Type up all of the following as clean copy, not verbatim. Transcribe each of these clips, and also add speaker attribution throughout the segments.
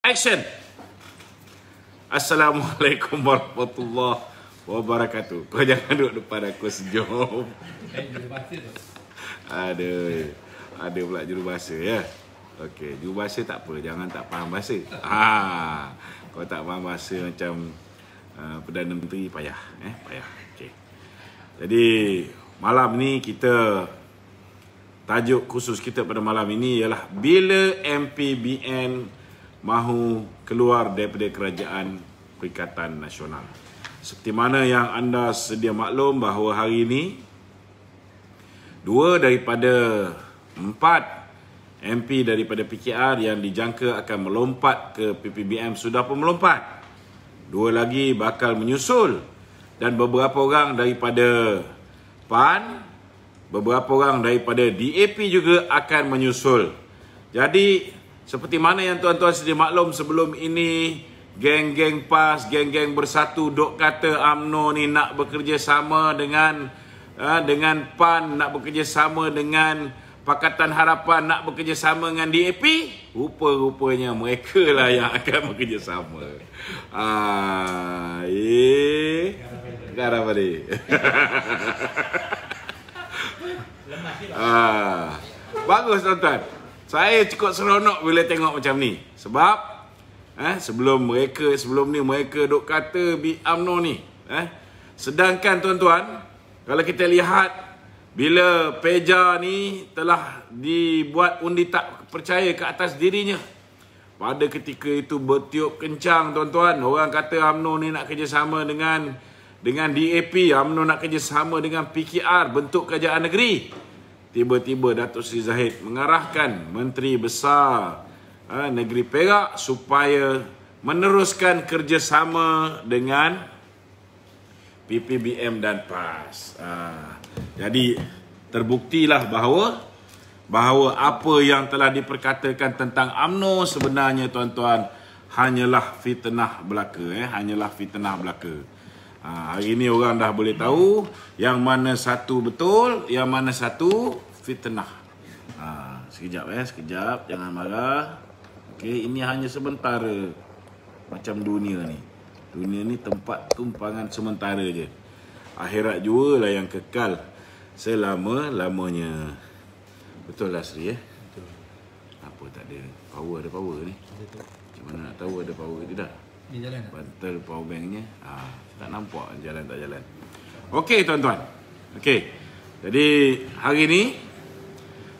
Speaker 1: Action. Assalamualaikum warahmatullahi wabarakatuh. Kau jangan duduk depan aku sejam. Ada pula jurubahasa ya. Okey, jurubahasa tak apa, jangan tak faham bahasa. Kau tak faham bahasa macam Perdana Menteri payah, payah. Okey. Jadi malam ni tajuk khusus kita pada malam ini ialah bila MPBN mahu keluar daripada Kerajaan Perikatan Nasional. Seperti mana yang anda sedia maklum bahawa hari ini 2 daripada 4 MP daripada PKR yang dijangka akan melompat ke PPBM sudah pun melompat. 2 lagi bakal menyusul dan beberapa orang daripada PAN, beberapa orang daripada DAP juga akan menyusul. Jadi seperti mana yang tuan-tuan sedia maklum sebelum ini, geng-geng PAS, geng-geng Bersatu dok kata UMNO ni nak bekerjasama dengan PAN, nak bekerjasama dengan Pakatan Harapan, nak bekerjasama dengan DAP. Rupa-rupanya mereka lah yang akan bekerjasama. Sekarang tadi. Bagus tuan-tuan. Saya cukup seronok bila tengok macam ni. Sebab sebelum ni mereka duk kata UMNO ni. Sedangkan tuan-tuan, kalau kita lihat bila Peja ni telah dibuat undi tak percaya ke atas dirinya. Pada ketika itu bertiup kencang tuan-tuan. Orang kata UMNO ni nak kerjasama dengan DAP. UMNO nak kerjasama dengan PKR, bentuk kerajaan negeri. Tiba-tiba Datuk Seri Zahid mengarahkan Menteri Besar Negeri Perak supaya meneruskan kerjasama dengan PPBM dan PAS. Jadi terbuktilah bahawa apa yang telah diperkatakan tentang UMNO sebenarnya tuan-tuan hanyalah fitnah belaka. Hanyalah fitnah belaka. Hari ini orang dah boleh tahu yang mana satu betul, yang mana satu fitnah. Sekejap, jangan marah. Okey, ini hanya sementara. Macam dunia ni. Dunia ni tempat tumpangan sementara je. Akhirat jualah yang kekal selama-lamanya. Betul lah Sri Betul. Apa tak ada power, ada power ni. Macam mana nak tahu ada power ke tidak? Ni jalan tak? Bantal power banknya. Tak nampak jalan tak jalan. Okey tuan-tuan. Okey. Jadi hari ni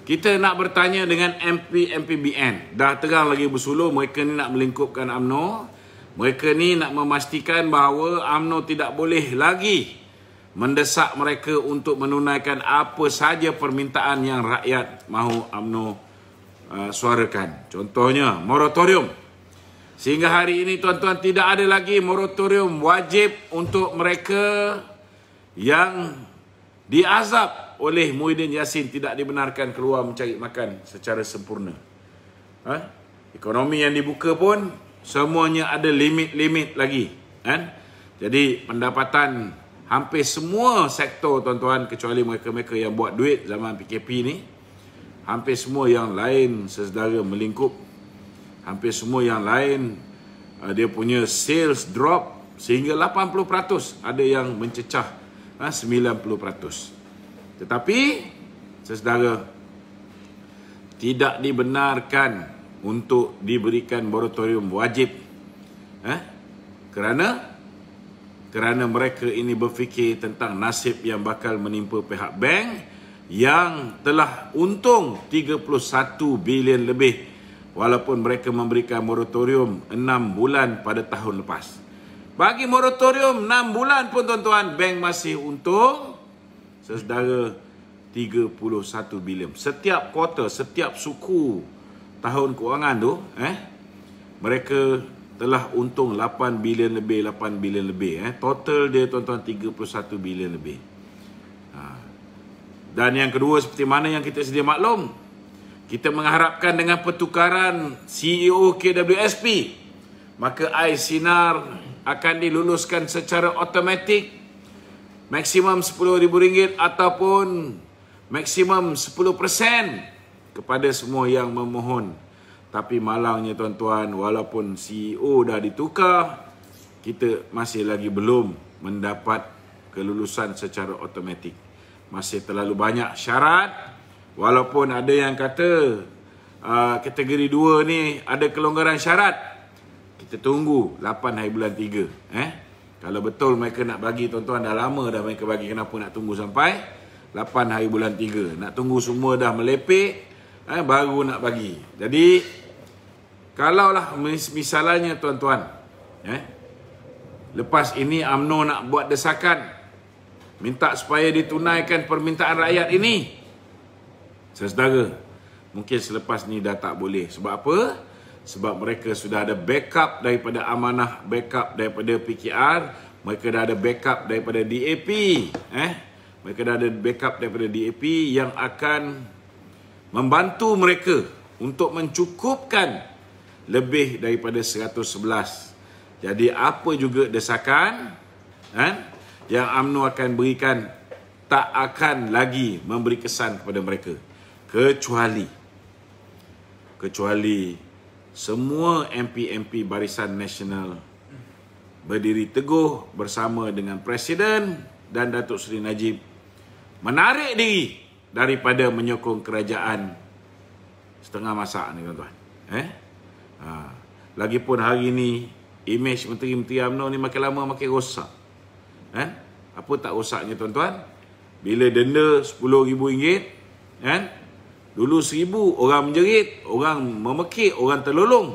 Speaker 1: kita nak bertanya dengan MPBN. Dah terang lagi bersuluh mereka ni nak melingkupkan UMNO. Mereka ni nak memastikan bahawa UMNO tidak boleh lagi mendesak mereka untuk menunaikan apa saja permintaan yang rakyat mahu UMNO suarakan. Contohnya moratorium. Sehingga hari ini tuan-tuan tidak ada lagi moratorium wajib untuk mereka yang diazab oleh Muhyiddin Yassin tidak dibenarkan keluar mencari makan secara sempurna. Ekonomi yang dibuka pun semuanya ada limit-limit lagi. Jadi pendapatan hampir semua sektor tuan-tuan kecuali mereka-mereka yang buat duit zaman PKP ni, hampir semua yang lain sesedara melingkup. Hampir semua yang lain dia punya sales drop sehingga 80%. Ada yang mencecah 90%. Tetapi sesedara tidak dibenarkan untuk diberikan moratorium wajib. Kerana mereka ini berfikir tentang nasib yang bakal menimpa pihak bank yang telah untung 31 bilion lebih. Walaupun mereka memberikan moratorium 6 bulan pada tahun lepas. Bagi moratorium 6 bulan pun tuan-tuan, bank masih untung sesedara 31 bilion. Setiap kuartal, setiap suku tahun kewangan tu, mereka telah untung 8 bilion lebih. Total dia tuan-tuan 31 bilion lebih. Dan yang kedua seperti mana yang kita sedia maklum, kita mengharapkan dengan pertukaran CEO KWSP, maka iSinar akan diluluskan secara automatik maksimum RM10,000 ataupun maksimum 10% kepada semua yang memohon. Tapi malangnya tuan-tuan, walaupun CEO dah ditukar, kita masih lagi belum mendapat kelulusan secara automatik. Masih terlalu banyak syarat. Walaupun ada yang kata kategori 2 ni ada kelonggaran syarat. Kita tunggu 8 hari bulan 3. Kalau betul mereka nak bagi, tuan-tuan, dah lama dah mereka bagi. Kenapa nak tunggu sampai 8 hari bulan 3? Nak tunggu semua dah melepek, baru nak bagi. Jadi kalaulah misalnya tuan-tuan, lepas ini UMNO nak buat desakan minta supaya ditunaikan permintaan rakyat ini, saudara, mungkin selepas ni dah tak boleh. Sebab apa? Sebab mereka sudah ada backup daripada amanah, backup daripada PKR, mereka dah ada backup daripada DAP, mereka dah ada backup daripada DAP yang akan membantu mereka untuk mencukupkan lebih daripada 111. Jadi apa juga desakan yang UMNO akan berikan, tak akan lagi memberi kesan kepada mereka. Kecuali semua MP-MP Barisan Nasional berdiri teguh bersama dengan Presiden dan Datuk Seri Najib menarik diri daripada menyokong kerajaan setengah masak ni, tuan-tuan. Lagipun hari ni imej menteri-menteri UMNO ni makin lama makin rosak. Apa tak rosaknya, tuan-tuan? Bila denda RM10,000, dulu 1,000 orang menjerit, orang memekik, orang terlolong.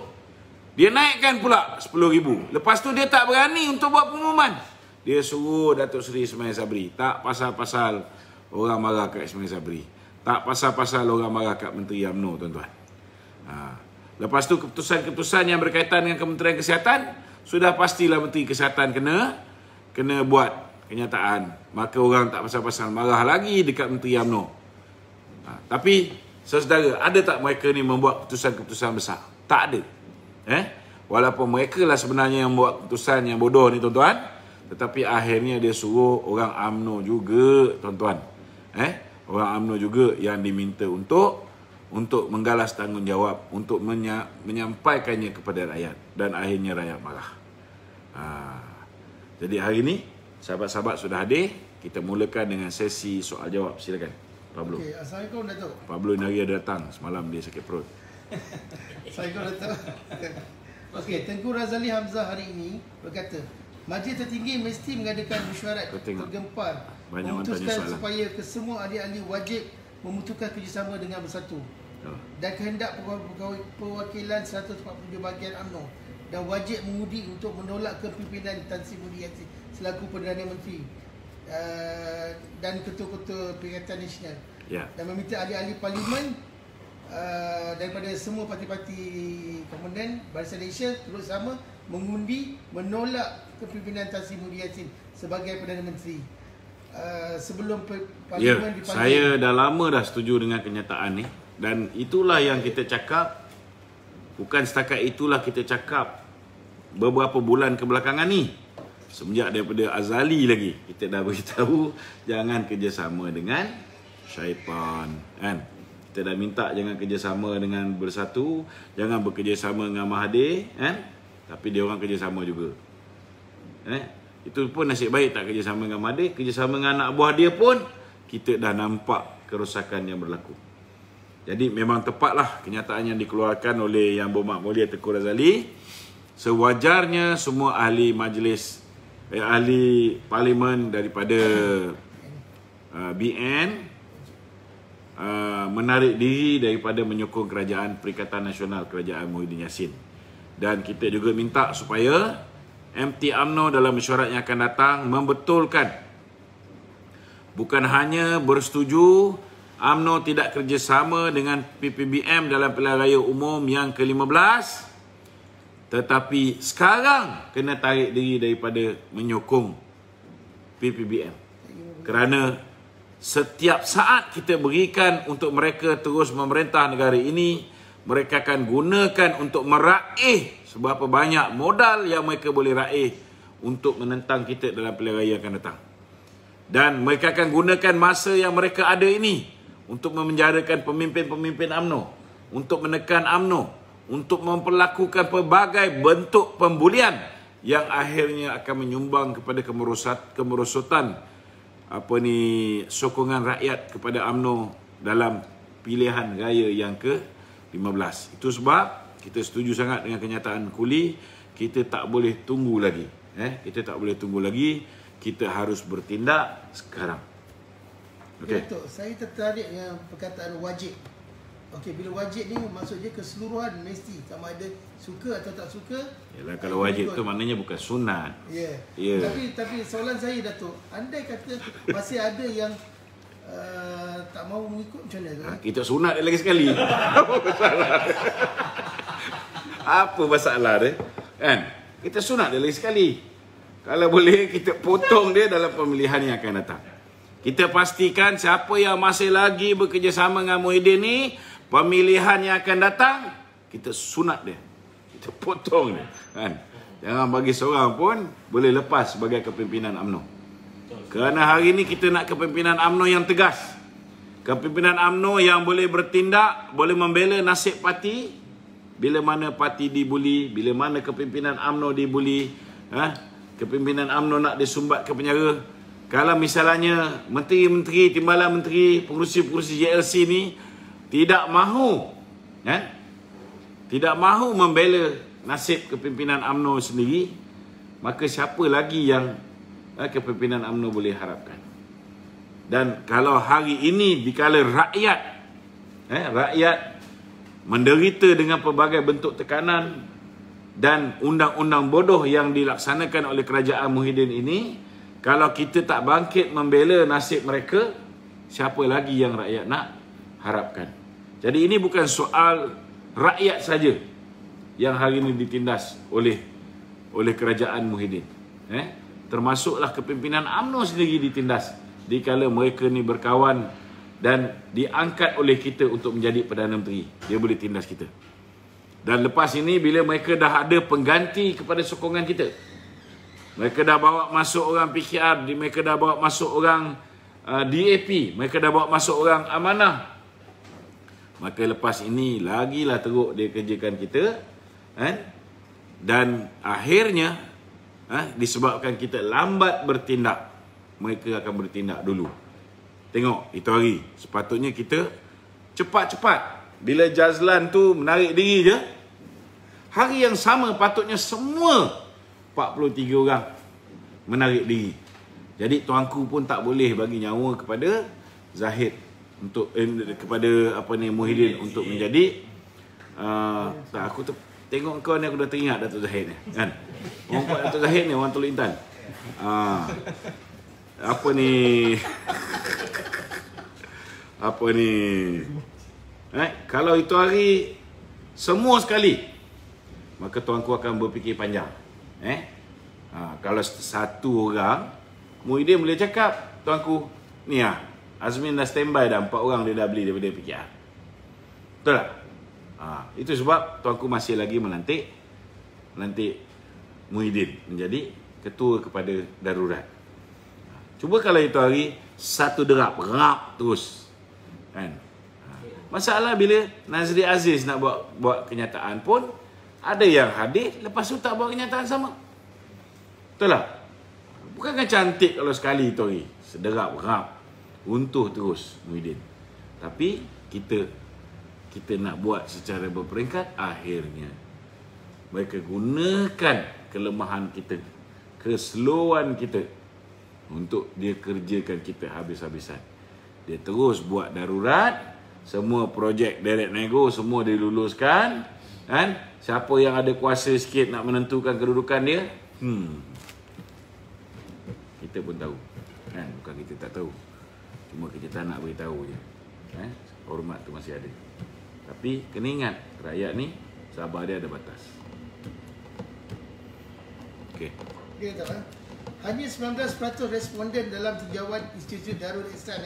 Speaker 1: Dia naikkan pula 10,000. Lepas tu dia tak berani untuk buat pengumuman. Dia suruh Datuk Seri Ismail Sabri. Tak pasal-pasal orang marah kat Ismail Sabri. Tak pasal-pasal orang marah kat Menteri UMNO, tuan-tuan. Lepas tu keputusan-keputusan yang berkaitan dengan Kementerian Kesihatan, sudah pastilah Menteri Kesihatan kena buat kenyataan. Maka orang tak pasal-pasal marah lagi dekat Menteri UMNO. Tapi saudara, ada tak mereka ni membuat keputusan-keputusan besar? Tak ada. Walaupun mereka lah sebenarnya yang buat keputusan yang bodoh ni, tuan-tuan. Tetapi akhirnya dia suruh orang UMNO juga, tuan-tuan. Orang UMNO juga yang diminta untuk menggalas tanggungjawab, untuk menyampaikannya kepada rakyat. Dan akhirnya rakyat marah. Jadi hari ni, sahabat-sahabat sudah hadir. Kita mulakan dengan sesi soal-jawab. Silakan, Pablo.
Speaker 2: Okay, Assalamualaikum, Datuk.
Speaker 1: Pablo hari ada datang. Semalam dia sakit perut.
Speaker 2: Assalamualaikum, Datuk. Okey, Tengku Razali Hamzah hari ini berkata, Majlis Tertinggi mesti mengadakan mesyuarat bergempar, memutuskan supaya kesemua ahli-ahli wajib memutuskan kerjasama dengan bersatu. Dan kehendak perwakilan 147 bahagian UMNO dan wajib mengundi untuk menolak kepimpinan Tan Sri Mudi Yassin selaku Perdana Menteri dan ketua-ketua Perikatan Nasional, dan meminta ahli-ahli parlimen daripada semua parti-parti komponen Barisan Malaysia turut sama mengundi menolak kepimpinan Tan Sri Mudi Yassin sebagai Perdana Menteri sebelum parlimen dipanggil.
Speaker 1: Saya dah lama dah setuju dengan kenyataan ni, dan itulah yang kita cakap. Bukan setakat itulah kita cakap beberapa bulan kebelakangan ni. Semenjak daripada Azali lagi kita dah beritahu jangan kerjasama dengan syaitan, Kita dah minta jangan kerjasama dengan Bersatu, jangan bekerjasama dengan Mahathir, tapi dia orang kerjasama juga. Itu pun nasib baik tak kerjasama dengan Mahathir. Kerjasama dengan anak buah dia pun kita dah nampak kerosakan yang berlaku. Jadi memang tepatlah kenyataan yang dikeluarkan oleh Yang Berhormat Mulia Tengku Razali. Sewajarnya semua ahli majlis, ahli parlimen daripada BN menarik diri daripada menyokong kerajaan Perikatan Nasional, kerajaan Muhyiddin Yassin. Dan kita juga minta supaya MT UMNO dalam mesyuarat yang akan datang membetulkan, bukan hanya bersetuju UMNO tidak kerjasama dengan PPBM dalam pilihan raya umum yang ke-15, tetapi sekarang kena tarik diri daripada menyokong PPBM. Kerana setiap saat kita berikan untuk mereka terus memerintah negara ini, mereka akan gunakan untuk meraih seberapa banyak modal yang mereka boleh raih untuk menentang kita dalam pilihan raya yang akan datang. Dan mereka akan gunakan masa yang mereka ada ini untuk memenjarakan pemimpin-pemimpin UMNO, untuk menekan UMNO, untuk memperlakukan pelbagai bentuk pembulian yang akhirnya akan menyumbang kepada kemerosotan sokongan rakyat kepada UMNO dalam pilihan raya yang ke-15. Itu sebab kita setuju sangat dengan kenyataan Kuli. Kita tak boleh tunggu lagi. Kita tak boleh tunggu lagi. Kita harus bertindak sekarang.
Speaker 2: Okay. Datuk, saya tertarik dengan perkataan wajib. Okey, bila wajib ni maksudnya keseluruhan mesti, sama ada suka atau tak suka.
Speaker 1: Yalah, kalau wajib tu maknanya bukan sunat.
Speaker 2: Ya. Yeah. Tapi soalan saya, Datuk, andai kata masih ada yang tak mahu mengikut, macam mana?
Speaker 1: Kita sunat dia lagi sekali. Apa masalah dia? Kan? Kita sunat dia lagi sekali. Kalau boleh, kita potong dia dalam pemilihan yang akan datang. Kita pastikan siapa yang masih lagi bekerjasama dengan Muhyiddin ni, pemilihan yang akan datang, kita sunat dia. Kita potong dia. Kan? Jangan bagi seorang pun boleh lepas sebagai kepimpinan UMNO. Kerana hari ini kita nak kepimpinan UMNO yang tegas. Kepimpinan UMNO yang boleh bertindak, boleh membela nasib parti. Bila mana parti dibuli, bila mana kepimpinan UMNO dibuli, kepimpinan UMNO nak disumbat ke penjara. Kalau misalnya menteri-menteri, timbalan menteri, pengurusi-pengurusi JLC ni tidak mahu membela nasib kepimpinan UMNO sendiri, maka siapa lagi yang kepimpinan UMNO boleh harapkan? Dan kalau hari ini dikala rakyat menderita dengan pelbagai bentuk tekanan dan undang-undang bodoh yang dilaksanakan oleh kerajaan Muhyiddin ini, kalau kita tak bangkit membela nasib mereka, siapa lagi yang rakyat nak harapkan? Jadi ini bukan soal rakyat saja yang hari ini ditindas oleh kerajaan Muhyiddin. Termasuklah kepimpinan UMNO sendiri ditindas dikala mereka ni berkawan dan diangkat oleh kita untuk menjadi Perdana Menteri. Dia boleh tindas kita. Dan lepas ini, bila mereka dah ada pengganti kepada sokongan kita, mereka dah bawa masuk orang PKR, mereka dah bawa masuk orang DAP, mereka dah bawa masuk orang amanah, maka lepas ini lagilah teruk dia kerjakan kita. Dan akhirnya disebabkan kita lambat bertindak, mereka akan bertindak dulu. Tengok, itu hari sepatutnya kita cepat-cepat. Bila Jazlan tu menarik diri je, hari yang sama patutnya semua 43 orang menarik diri. Jadi tuanku pun tak boleh bagi nyawa kepada Zahid untuk kepada Muhyiddin untuk menjadi aku tengok kau ni, aku dah teringat Datuk Zahid ni, kan? Orang buat Datuk Zahid ni orang Teluk Intan. Kalau itu hari semua sekali, maka tuanku akan berfikir panjang. Kalau satu orang, Muhyiddin boleh cakap, tuanku, ni Azmin dah standby dah, 4 orang dia dah beli daripada PKR. Betul tak? Itu sebab tuanku masih lagi melantik Muhyiddin menjadi ketua kepada darurat. Cuba kalau itu hari satu derap, rap terus, kan? Masalah bila Nazri Aziz nak buat kenyataan pun, ada yang hadir, lepas tu tak buat kenyataan sama. Betul tak? Bukankah cantik kalau sekali itu hari sederap, rap, runtuh terus Muhyiddin. Tapi kita nak buat secara berperingkat, akhirnya mereka gunakan kelemahan kita, keslowan kita untuk dia kerjakan kita habis-habisan. Dia terus buat darurat, semua projek direct nego semua diluluskan, kan? Siapa yang ada kuasa sikit nak menentukan kedudukan dia, kita pun tahu, kan? Bukan kita tak tahu, cuma kita tak nak beritahu je. Hormat tu masih ada. Tapi kena ingat, rakyat ni sabar dia ada batas. Okey.
Speaker 2: Dia kata, hanya 19% responden dalam tinjauan Institut Darul Ihsan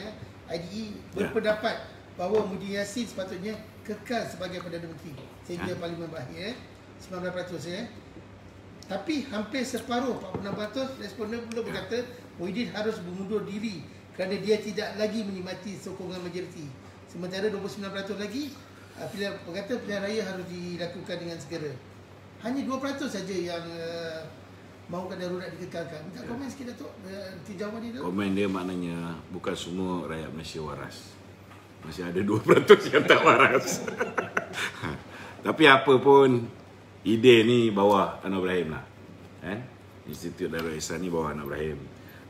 Speaker 2: IDE berpendapat bahawa Muhyiddin Yassin sepatutnya kekal sebagai Perdana Menteri sehingga Parlimen berakhir. 19%. Tapi hampir separuh, 46% responden pula berkata Muhyiddin harus mengundur diri kerana dia tidak lagi menikmati sokongan majoriti. Sementara 29% lagi pilihan raya harus dilakukan dengan segera. Hanya 2% saja yang mahukan darurat dikekalkan. Minta komen sikit Datuk, tinjauan ni tu.
Speaker 1: Komen dia maknanya bukan semua rakyat Malaysia waras. Masih ada 2% yang tak waras. Tapi apa pun, ide ni bawah Anwar Ibrahim lah. Kan? Institut Darul Ihsan ni bawah Anwar Ibrahim.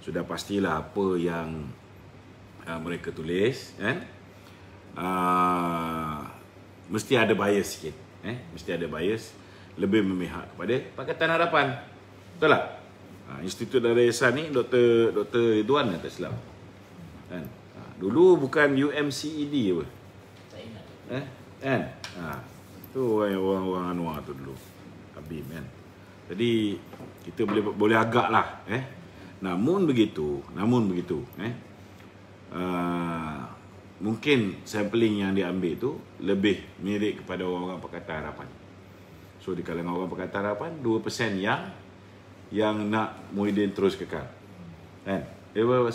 Speaker 1: Sudah pastilah apa yang mereka tulis, kan? Mesti ada bias sikit. Mesti ada bias. Lebih memihak kepada Pakatan Harapan. Betul tak? Institut Darul Ihsan ni Dr. Ridwan tak silap. Kan? Dulu bukan UMCED apa? Tak ingat. Kan? Tu orang Anwar tu dulu. Habib kan. Jadi kita boleh agak lah. Namun begitu. Mungkin sampling yang diambil tu lebih mirip kepada orang-orang Pakatan Harapan. So di kalangan orang Pakatan Harapan 2% yang nak Muhyiddin terus kekal. Kan? 19%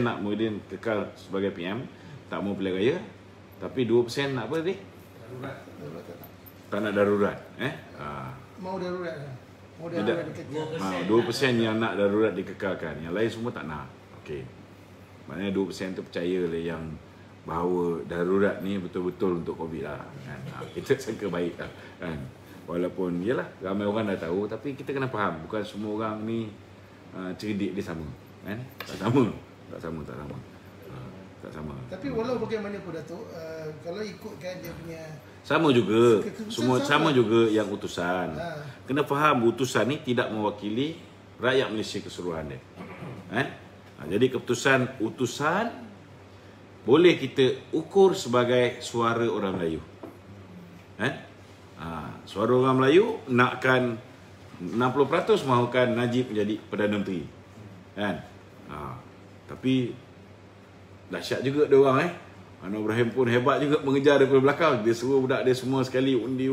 Speaker 1: nak Muhyiddin kekal sebagai PM, tak mau pilihan raya. Tapi 2% nak apa tadi?
Speaker 2: Darurat.
Speaker 1: Tak nak darurat.
Speaker 2: Mau darurat. Mau
Speaker 1: darurat dikekalkan. 2% yang nak darurat dikekalkan. Yang lain semua tak nak. Okey. Maknanya 2% tu percaya lah yang bahawa darurat ni betul-betul untuk COVID lah. Kan? Kita sangka baik lah. Kan? Walaupun yalah ramai orang dah tahu, tapi kita kena faham bukan semua orang ni cerdik dia sama, kan? Tak sama. Tapi
Speaker 2: walau bagaimanapun Datuk, kalau ikutkan dia punya
Speaker 1: sama juga, semua sama juga yang utusan. Kena faham utusan ni tidak mewakili rakyat Malaysia keseluruhan dia. Kan? Jadi keputusan utusan boleh kita ukur sebagai suara orang Melayu. Kan? Suara orang Melayu nakkan 60% mahukan Najib menjadi Perdana Menteri. Kan? Tapi dahsyat juga dia orang Anwar Ibrahim pun hebat juga mengejar daripada belakang. Dia suruh budak dia semua sekali undi.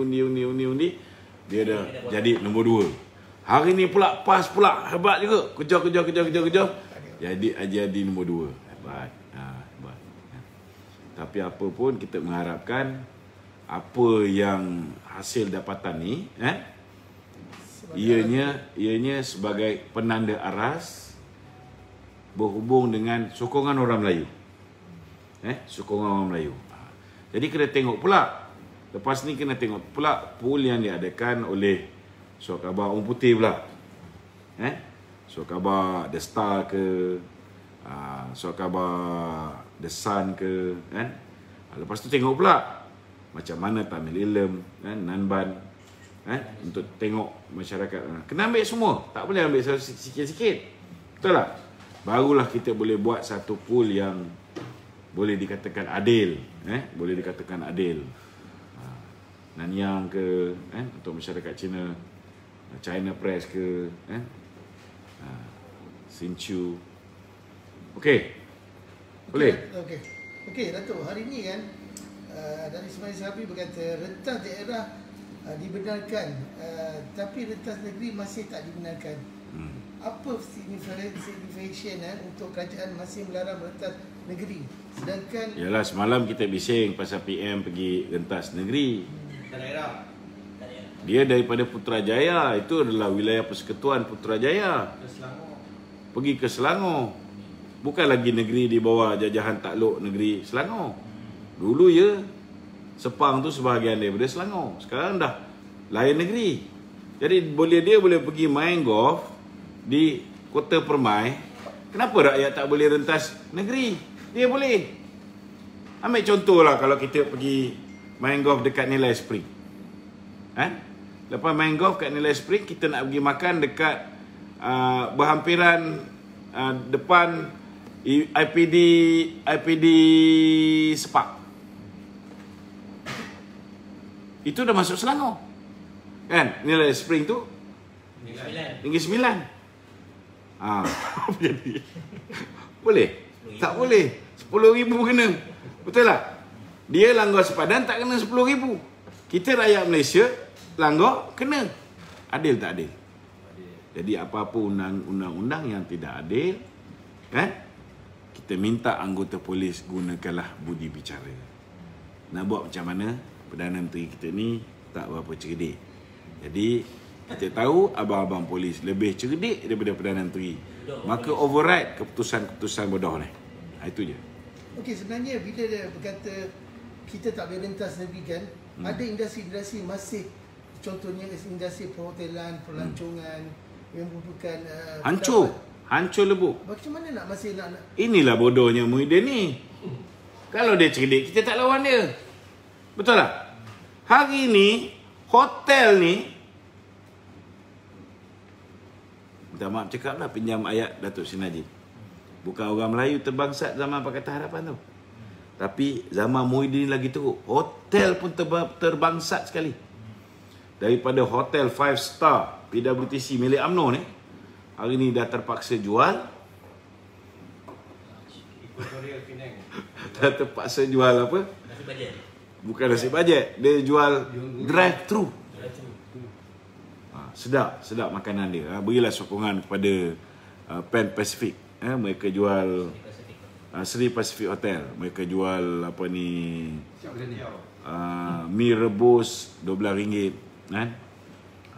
Speaker 1: Dia dah jadi nombor 2. Hari ni pula PAS pula hebat juga. Kejar. Jadi nombor 2. Hebat. Tapi apa pun kita mengharapkan apa yang hasil dapatan ni ianya sebagai penanda aras berhubung dengan sokongan orang Melayu. Sokongan orang Melayu. Jadi kena tengok pula. Lepas ni kena tengok pula pool yang diadakan oleh Surat Khabar Orang Putih pula. Surat Khabar The Star ke, Surat Khabar The Sun ke, kan? Lepas tu tengok pula macam mana Tamil Ilm, Nanban, untuk tengok masyarakat. Kena ambil semua, tak boleh ambil sikit-sikit. Betul tak? Barulah kita boleh buat satu pool yang boleh dikatakan adil, boleh dikatakan adil. Nanyang ke, untuk masyarakat China, China Press ke, Sinchu. Okey. Boleh?
Speaker 2: Okey, Datuk, hari ni kan dari Ismail Sabri berkata rentas daerah dibenarkan, tapi rentas negeri masih tak dibenarkan. Apa signification untuk kerajaan masih melarang rentas negeri? Sedangkan
Speaker 1: yalah, semalam kita bising pasal PM pergi rentas negeri.
Speaker 2: Daerah.
Speaker 1: Dia daripada Putrajaya, itu adalah wilayah persekutuan Putrajaya. Pergi ke Selangor. Bukan lagi negeri di bawah jajahan takluk negeri Selangor. Dulu Sepang tu sebahagian daripada Selangor. Sekarang dah lain negeri. Jadi dia boleh pergi main golf di Kota Permai. Kenapa rakyat tak boleh rentas negeri? Dia boleh. Ambil contohlah kalau kita pergi main golf dekat Nilai Spring. Lepas main golf kat Nilai Spring, kita nak pergi makan dekat berhampiran depan IPD Sepak. Itu dah masuk Selangor. Kan? Nilai Spring tu Negeri Sembilan. Jadi boleh? Tak boleh. 10,000 kena. Betul tak? Dia langgar sepadan tak kena 10,000. Kita rakyat Malaysia langgar kena. Adil tak adil? Jadi apa-apa undang-undang yang tidak adil, kan? Kita minta anggota polis gunakanlah budi bicara. Nak buat macam mana? Perdana Menteri kita ni tak berapa cerdik. Jadi kita tahu abang-abang polis lebih cerdik daripada Perdana Menteri. Maka override keputusan-keputusan bodoh ni. Itu je.
Speaker 2: Okey, sebenarnya bila dia berkata kita tak boleh rentas negeri kan, ada industri-industri masih, contohnya industri perhotelan, pelancongan yang merupakan
Speaker 1: hancur lebur.
Speaker 2: Macam mana nak masih nak
Speaker 1: Inilah bodohnya Muhyiddin ni. Kalau dia cerdik, kita tak lawan dia. Betul tak? Hari ni hotel ni, minta maaf cakap lah, pinjam ayat Datuk Seri Najib. Bukan orang Melayu terbangsat zaman Pakatan Harapan tu. Tapi zaman Muhyiddin lagi teruk. Hotel pun terbangsat sekali. Daripada hotel 5 star PWTC milik UMNO ni, hari ni dah terpaksa jual. Dah terpaksa jual apa?
Speaker 3: Nasi bajet.
Speaker 1: Bukan nasi bajet. Dia jual drive-thru. Sedap makanan dia. Berilah sokongan kepada Pan Pacific. Mereka jual Sri Pacific Hotel. Mereka jual apa ni, mi rebus RM12 kan?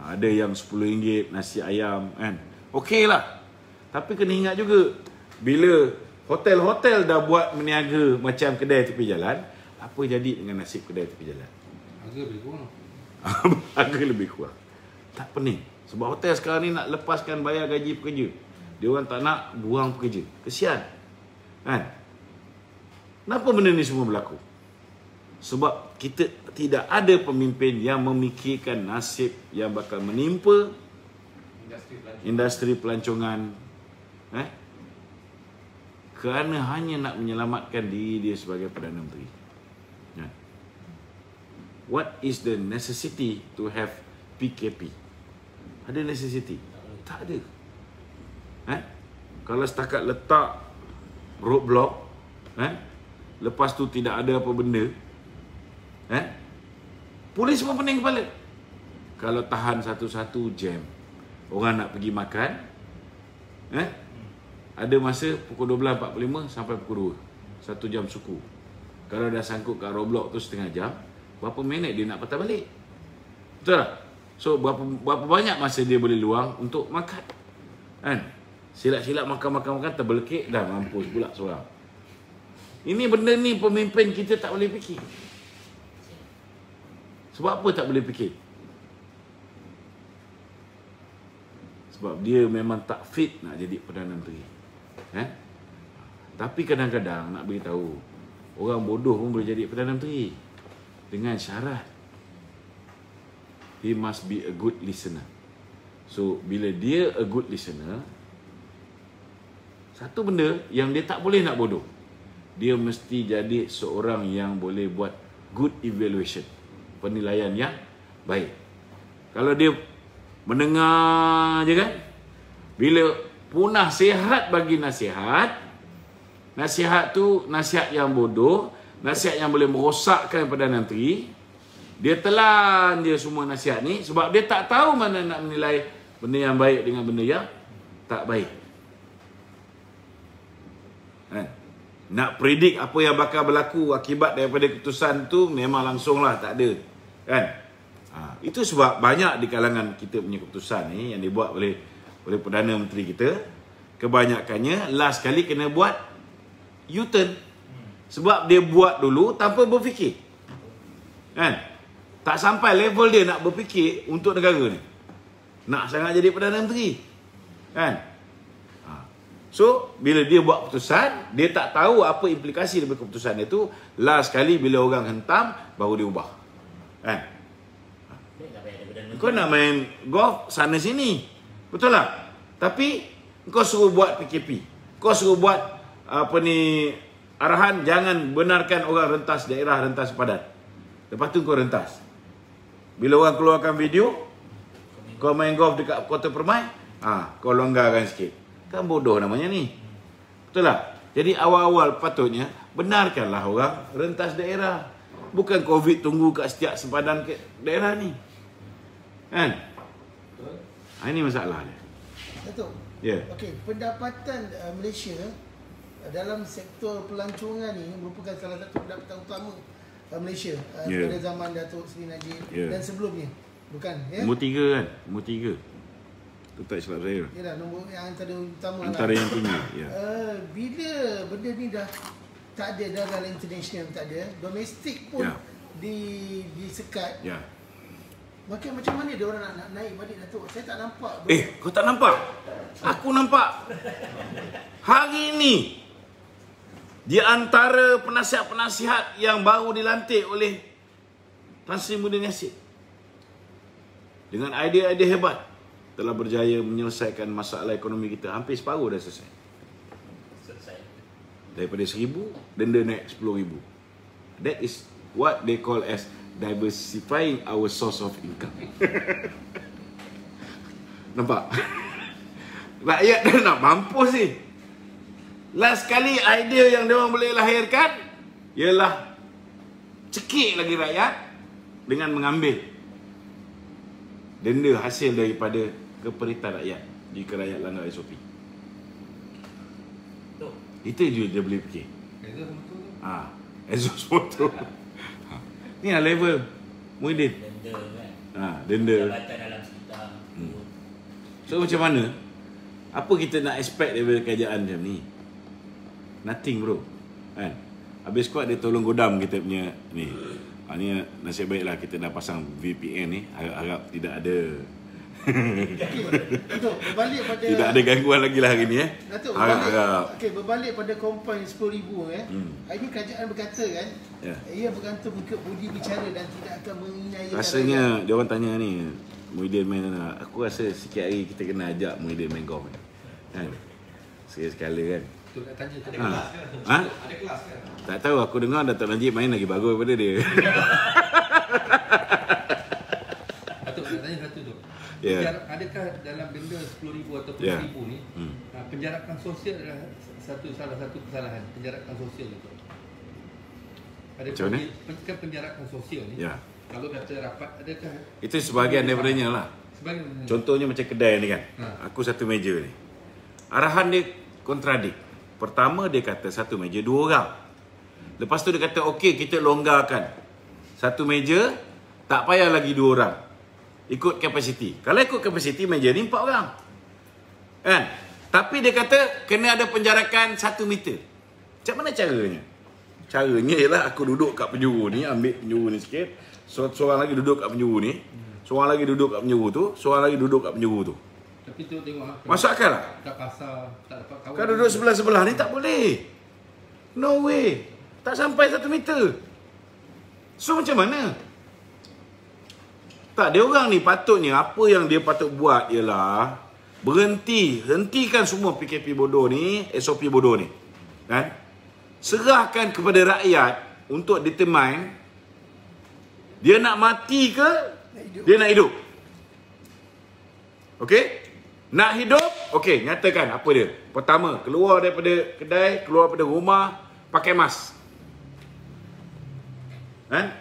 Speaker 1: Ada yang RM10 nasi ayam kan? Okey lah. Tapi kena ingat juga, bila hotel-hotel dah buat meniaga macam kedai tepi jalan, apa jadi dengan nasib kedai tepi jalan?
Speaker 4: Harga lebih kurang.
Speaker 1: Harga lebih kurang. Tak pening. Sebab hotel sekarang ni nak lepaskan bayar gaji pekerja. Dia orang tak nak buang pekerja. Kesian. Kan? Kenapa benda ni semua berlaku? Sebab kita tidak ada pemimpin yang memikirkan nasib yang bakal menimpa industri pelancongan. Kerana hanya nak menyelamatkan diri dia sebagai Perdana Menteri. What is the necessity to have PKP? Ada necessity? Tak ada. Kalau setakat letak roadblock, lepas tu tidak ada apa benda, polis pun pening kepala. Kalau tahan satu-satu jam, orang nak pergi makan, ada masa pukul 12.45 sampai pukul 2, 1 jam suku. Kalau dah sangkut kat roadblock tu setengah jam, berapa minit dia nak patah balik? Betul tak? So berapa banyak masa dia boleh luang untuk makan? Silap-silap makan, terbelekik, dah mampus pula seorang. Ini benda ni pemimpin kita tak boleh fikir. Sebab apa tak boleh fikir? Sebab dia memang tak fit nak jadi Perdana Menteri. Tapi kadang-kadang nak beritahu, orang bodoh pun boleh jadi Perdana Menteri. Dengan syarat he must be a good listener. So bila dia a good listener, satu benda yang dia tak boleh nak bodoh, dia mesti jadi seorang yang boleh buat good evaluation, penilaian yang baik. Kalau dia mendengar je kan, bila punah sihat bagi nasihat, nasihat tu nasihat yang bodoh, nasihat yang boleh merosakkan Perdana Menteri, dia telan dia semua nasihat ni sebab dia tak tahu mana nak menilai benda yang baik dengan benda yang tak baik. Nak predik apa yang bakal berlaku akibat daripada keputusan tu memang langsunglah tak ada. Itu sebab banyak di kalangan kita punya keputusan ni yang dibuat oleh Perdana Menteri kita, kebanyakannya last kali kena buat U-turn. Sebab dia buat dulu tanpa berfikir. Tak sampai level dia nak berfikir untuk negara ni. Nak sangat jadi Perdana Menteri. So, bila dia buat keputusan, dia tak tahu apa implikasi daripada keputusan itu. Last kali bila orang hentam, baru dia ubah. Kau nak main golf sana sini, betul tak? Tapi kau suruh buat PKP, kau suruh buat arahan jangan benarkan orang rentas daerah, rentas padat. Lepas tu kau rentas. Bila orang keluarkan video, kau main golf dekat Kota Permai, kau longgarkan sikit. Kan bodoh namanya ni. Betul tak? Jadi awal-awal patutnya benarkanlah orang rentas daerah. Bukan COVID tunggu kat setiap sempadan ke daerah ni. Ini masalah dia.
Speaker 2: Datuk.
Speaker 1: Ya.
Speaker 2: Okey, pendapatan Malaysia dalam sektor pelancongan ni merupakan salah satu pendapatan utama Malaysia pada zaman Datuk Seri Najib dan sebelumnya. Bukan ya?
Speaker 1: Nombor 3 kan? Nombor 3. Tu tak silap saya.
Speaker 2: Yalah, nombor yang antara utama
Speaker 1: antara yang tinggi.
Speaker 2: Bila benda ni dah tak ada dalam international, tak ada, domestik pun disekat. Maka macam mana dia orang nak naik balik Datuk? Saya tak nampak.
Speaker 1: Kau tak nampak? Aku nampak. Hari ini di antara penasihat-penasihat yang baru dilantik oleh Tan Sri Muhyiddin Yassin dengan idea-idea hebat telah berjaya menyelesaikan masalah ekonomi kita. Hampir separuh dah selesai. Daripada 1,000, denda naik 10,000. That is what they call as diversifying our source of income. Nampak? Rakyat dah nak mampus ni. Last kali idea yang diorang boleh lahirkan ialah cekik lagi rakyat dengan mengambil denda hasil daripada keperitan rakyat jika rakyat langgar SOP. Itu je dia boleh fikir. Exhaust motor. Ni lah level Muhyiddin.
Speaker 3: Denda kan.
Speaker 1: Denda.
Speaker 3: Jabatan dalam sekitar.
Speaker 1: So macam mana? Apa kita nak expect daripada kerajaan macam ni? Nothing bro. Kan? Habis kuat dia tolong godam kita punya ni. Ni nasib baiklah kita dah pasang VPN ni. Harap tidak ada
Speaker 2: berbalik pada
Speaker 1: tidak ada gangguan lagi lah hari ni
Speaker 2: Datuk, berbalik pada kompoin 10,000 hari ni kerajaan berkata kan ia bergantung ke budi bicara dan tidak akan menginai.
Speaker 1: Rasanya dia orang tanya ni Muhyiddin main mana. Aku rasa sikit hari kita kena ajak Muhyiddin main golf kan. Sekali-sekala kan.
Speaker 4: Betul nak tanya ada kelas ke? Ada kelas ke?
Speaker 1: Tak tahu, aku dengar Datuk Najib main lagi bagus daripada dia.
Speaker 4: Datuk nak tanya satu tu. Adakah dalam denda 10,000 atau 10,000 ni penjarakan sosial adalah salah satu kesalahan penjarakan sosial itu? Adakah penjarakan sosial ni? Kalau kata rapat adakah
Speaker 1: itu sebahagian daripadanya lah. Contohnya macam kedai ni kan. Aku satu meja ni. Arahan dia kontradik. Pertama dia kata satu meja 2 orang. Lepas tu dia kata okey kita longgarkan. Satu meja tak payah lagi 2 orang. Ikut kapasiti. Kalau ikut kapasiti meja ni 4 orang. Kan? Tapi dia kata kena ada penjarakan 1 meter. Macam mana caranya? Caranya ialah aku duduk kat penjuru ni, ambil penjuru ni sikit. Seorang lagi duduk kat penjuru ni. Seorang lagi duduk kat penjuru tu. Seorang lagi duduk kat penjuru tu.
Speaker 4: Tapi tu tengok
Speaker 1: masuk akal lah?
Speaker 4: Kat pasar tak dapat kawan.
Speaker 1: Kalau duduk sebelah-sebelah ni tak boleh. No way. Tak sampai 1 meter. So macam mana? Tak, dia orang ni patutnya apa yang dia patut buat ialah hentikan semua PKP bodoh ni, SOP bodoh ni. Kan? Serahkan kepada rakyat untuk determine dia nak mati ke dia nak hidup. Okey? Nak hidup, okey, nyatakan apa dia. Pertama, keluar daripada kedai, keluar daripada rumah, pakai mask. Kan?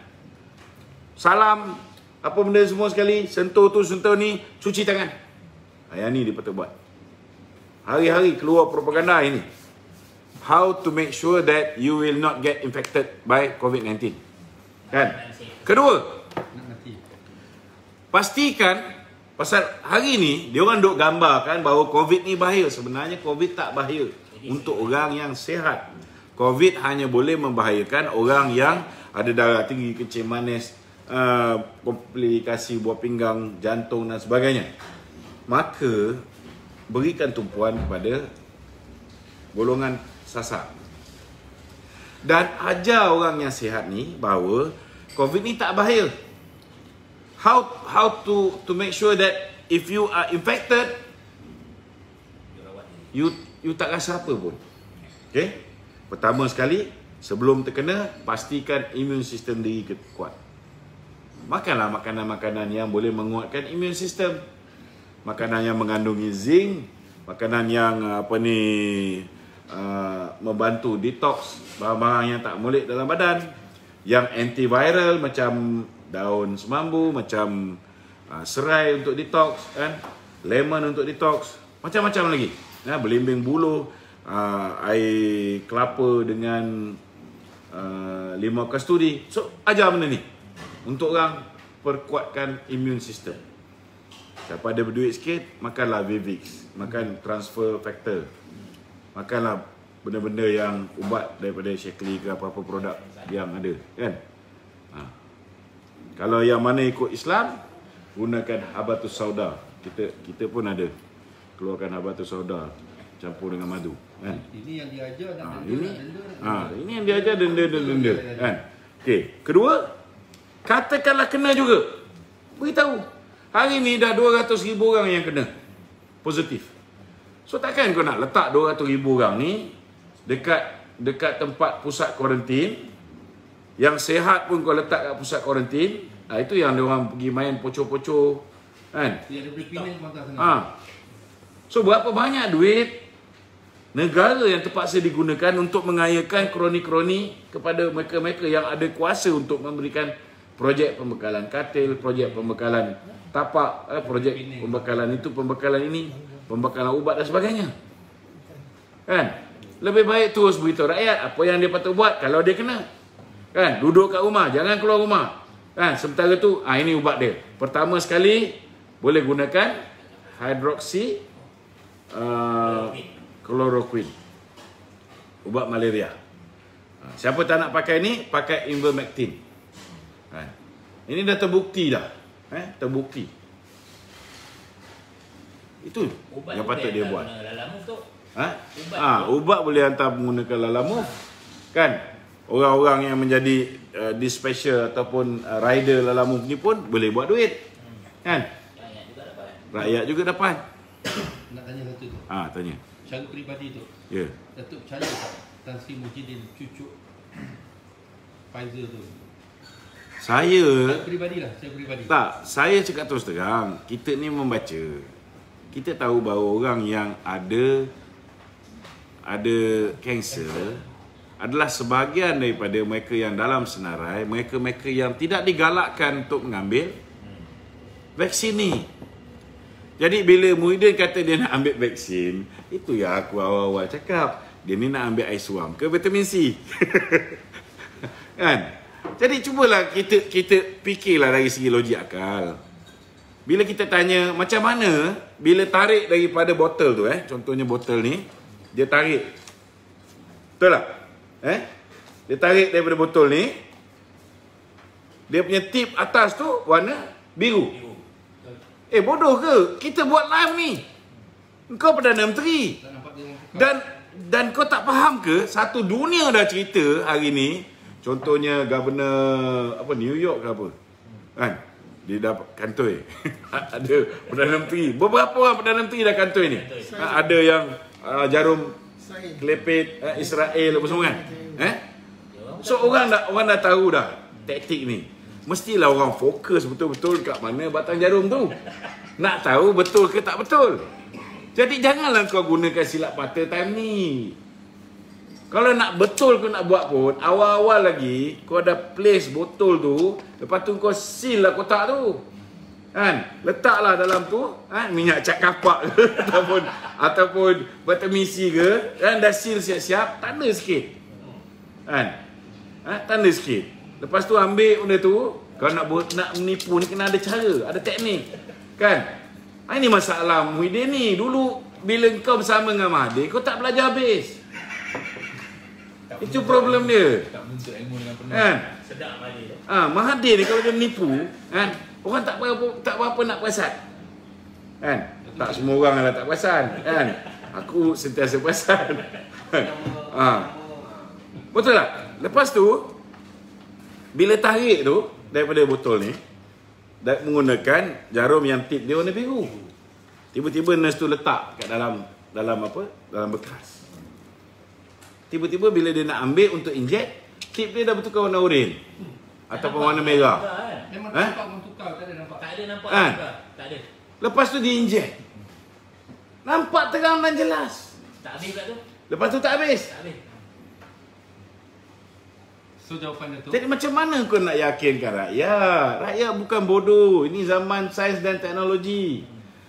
Speaker 1: Salam, apa benda semua sekali, sentuh tu, sentuh ni, cuci tangan. Yang ni dia patut buat. Hari-hari keluar propaganda ini. How to make sure that you will not get infected by COVID-19. Kan? Kedua, pastikan pasal hari ni dia orang duk gambarkan bahawa COVID ni bahaya. Sebenarnya COVID tak bahaya untuk orang yang sihat. COVID hanya boleh membahayakan orang yang ada darah tinggi, kencing manis, komplikasi buah pinggang, jantung dan sebagainya. Maka berikan tumpuan kepada golongan sasar. Dan ajar orang yang sihat ni bahawa COVID ni tak bahaya. How to make sure that if you are infected, you tak rasa apa pun. Okay? Pertama sekali, sebelum terkena, pastikan immune system diri kuat. Makanlah makanan-makanan yang boleh menguatkan immune system. Makanan yang mengandungi zinc, makanan yang membantu detox barang-barang yang tak molek dalam badan, yang antiviral macam daun semambu, macam serai untuk detox, kan? Lemon untuk detox, macam-macam lagi. Belimbing buluh, air kelapa dengan 5 kasturi. So, ajar benda ni untuk orang perkuatkan immune system. Siapa ada berduit sikit, makanlah Vivix, makan transfer factor, makanlah benda-benda yang ubat daripada Shaklee ke apa-apa produk yang ada, kan? Kalau yang mana ikut Islam, gunakan habatus sauda. Kita pun ada keluarkan habatus sauda campur dengan madu, kan?
Speaker 4: Ini yang diajar dan
Speaker 1: ini yang diajar denda, kan? Okey, kedua, katakanlah kena juga. Beritahu. Hari ni dah 200,000 orang yang kena positif. So takkan kau nak letak 200,000 orang ni dekat tempat pusat kuarantin. Yang sehat pun kau letak kat pusat kuarantin. Itu yang dia orang pergi main pocor-pocor, kan?
Speaker 4: Dia ada berpindah mata sana.
Speaker 1: So berapa banyak duit negara yang terpaksa digunakan untuk mengayakan kroni-kroni kepada mereka-mereka yang ada kuasa untuk memberikan projek pembekalan katil, projek pembekalan tapak, projek pembekalan itu, pembekalan ini, pembekalan ubat dan sebagainya, kan? Lebih baik terus beritahu rakyat apa yang dia patut buat kalau dia kena, kan? Duduk kat rumah, jangan keluar rumah, kan? Sementara tu, ini ubat dia. Pertama sekali boleh gunakan hydroxy chloroquine, ubat malaria. Siapa tak nak pakai ni, pakai ivermectin. Ini dah terbukti dah. Terbukti. Itu ubat yang patut dia buat. Ubat boleh hantar menggunakan Lalamove, kan? Orang-orang yang menjadi dispatcher ataupun rider Lalamove ni pun boleh buat duit, kan? Rakyat juga dapat.
Speaker 4: Nak tanya satu tu.
Speaker 1: Tanya.
Speaker 4: Cara peribadi tu.
Speaker 1: Ya.
Speaker 4: Datuk percaya tak Tan Sri Muhyiddin cucuk Pfizer tu?
Speaker 1: Saya
Speaker 4: pribadilah, saya pribadi.
Speaker 1: Tak, saya cakap terus terang, kita ni membaca. Kita tahu bahawa orang yang ada kanser adalah sebahagian daripada mereka yang dalam senarai, mereka-mereka yang tidak digalakkan untuk mengambil vaksin ni. Jadi bila Muhyiddin kata dia nak ambil vaksin, itu yang aku awal-awal cakap, dia ni nak ambil air suam ke vitamin C. Kan? Jadi cubalah kita fikirlah dari segi logik akal. Bila kita tanya macam mana bila tarik daripada botol tu, contohnya botol ni, dia tarik. Betul tak? Dia tarik daripada botol ni, dia punya tip atas tu warna biru. Bodoh ke? Kita buat live ni. Kau Perdana Menteri. Dan kau tak faham ke? Satu dunia dah cerita hari ni. Contohnya Governor New York ke apa, kan? Dia dah kantoi. Ada Perdana Menteri. Beberapa orang Perdana Menteri dah kantoi ni. Ada yang jarum kelepit Israel apa semua, kan? So orang dah tahu dah taktik ni. Mestilah orang fokus betul-betul kat mana batang jarum tu. Nak tahu betul ke tak betul. Jadi janganlah kau gunakan silap mata time ni. Kalau nak betul kau nak buat pun, awal-awal lagi kau ada place botol tu, lepas tu kau seal lah kotak tu, kan? Letaklah dalam tu minyak cat kapak ke ataupun vitamin C ke, kan? Dah seal siap-siap, tanda sikit, kan? Tanda sikit. Lepas tu ambil benda tu. Kau nak menipu ni kena ada cara, ada teknik, kan? Ini masalah Muhyiddin ni. Dulu bila kau bersama dengan Mahathir, kau tak belajar habis. Itu problem dia.
Speaker 3: Tak menuntut ilmu dengan penuh.
Speaker 1: Kan?
Speaker 3: Sedap Mahathir.
Speaker 1: Mahathir ni kalau dia menipu, kan? Orang tak berapa nak perasan. Kan? Tak semua orang lah tak perasan, kan? Aku sentiasa perasan. Betul tak? Lepas tu bila tarik tu daripada botol ni, menggunakan jarum yang tip dia warna biru. Tiba-tiba nurse tu letak kat dalam bekas. Tiba-tiba bila dia nak ambil untuk inject, tip dia dah bertukar warna oranye ataupun warna merah.
Speaker 4: Memang nampak orang tukar, tak ada nampak.
Speaker 3: Tak ada nampak tukar. Tak ada.
Speaker 1: Lepas tu dia inject. Nampak terang dan jelas.
Speaker 3: Tak habis pula tu.
Speaker 1: Lepas tu tak habis.
Speaker 3: Tak habis.
Speaker 4: So jawapan dia tu.
Speaker 1: Jadi macam mana kau nak yakinkan rakyat? Rakyat bukan bodoh. Ini zaman sains dan teknologi.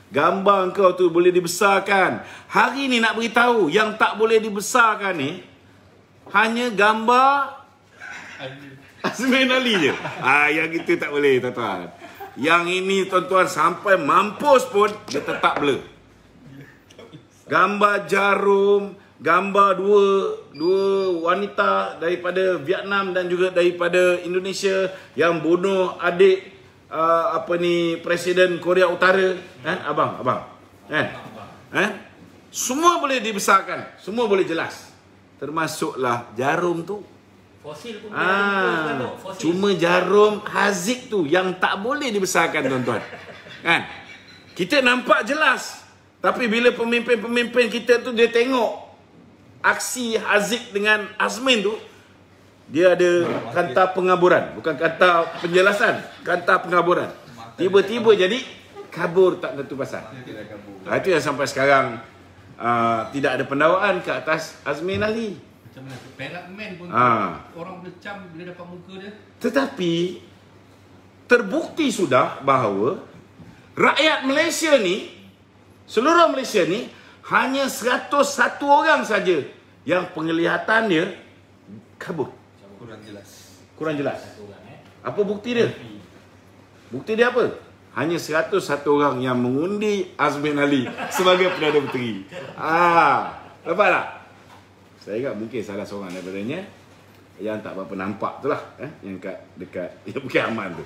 Speaker 1: Gambar kau tu boleh dibesarkan. Hari ni nak beritahu yang tak boleh dibesarkan ni hanya gambar Azmin Ali je. Yang itu tak boleh, tuan-tuan. Yang ini, tuan-tuan, sampai mampus pun dia tetap blur. Gambar jarum, gambar dua wanita daripada Vietnam dan juga daripada Indonesia yang bunuh adik Presiden Korea Utara, abang. Semua boleh dibesarkan, semua boleh jelas. Termasuklah jarum tu.
Speaker 3: Fosil pun fosil.
Speaker 1: Cuma jarum Haziq tu yang tak boleh dibesarkan, tuan-tuan. Kan? Kita nampak jelas. Tapi bila pemimpin-pemimpin kita tu dia tengok aksi Haziq dengan Azmin tu, dia ada kata pengaburan, bukan kata penjelasan, kata pengaburan. Tiba-tiba jadi kabur tak tentu pasal. Itu yang sampai sekarang tidak ada pendakwaan ke atas Azmin Ali.
Speaker 4: Macam mana? Perak man pun orang bercam bila dapat muka dia.
Speaker 1: Tetapi terbukti sudah bahawa rakyat Malaysia ni, seluruh Malaysia ni, hanya 101 orang saja yang penglihatan dia kabur. Kurang jelas. Apa bukti dia? Bukti dia apa? Hanya 101 orang yang mengundi Azmin Ali sebagai Perdana Menteri. Nampak tak? Saya ingat mungkin salah seorang daripadanya yang tak berapa nampak tu lah, yang dekat Bukit Aman tu.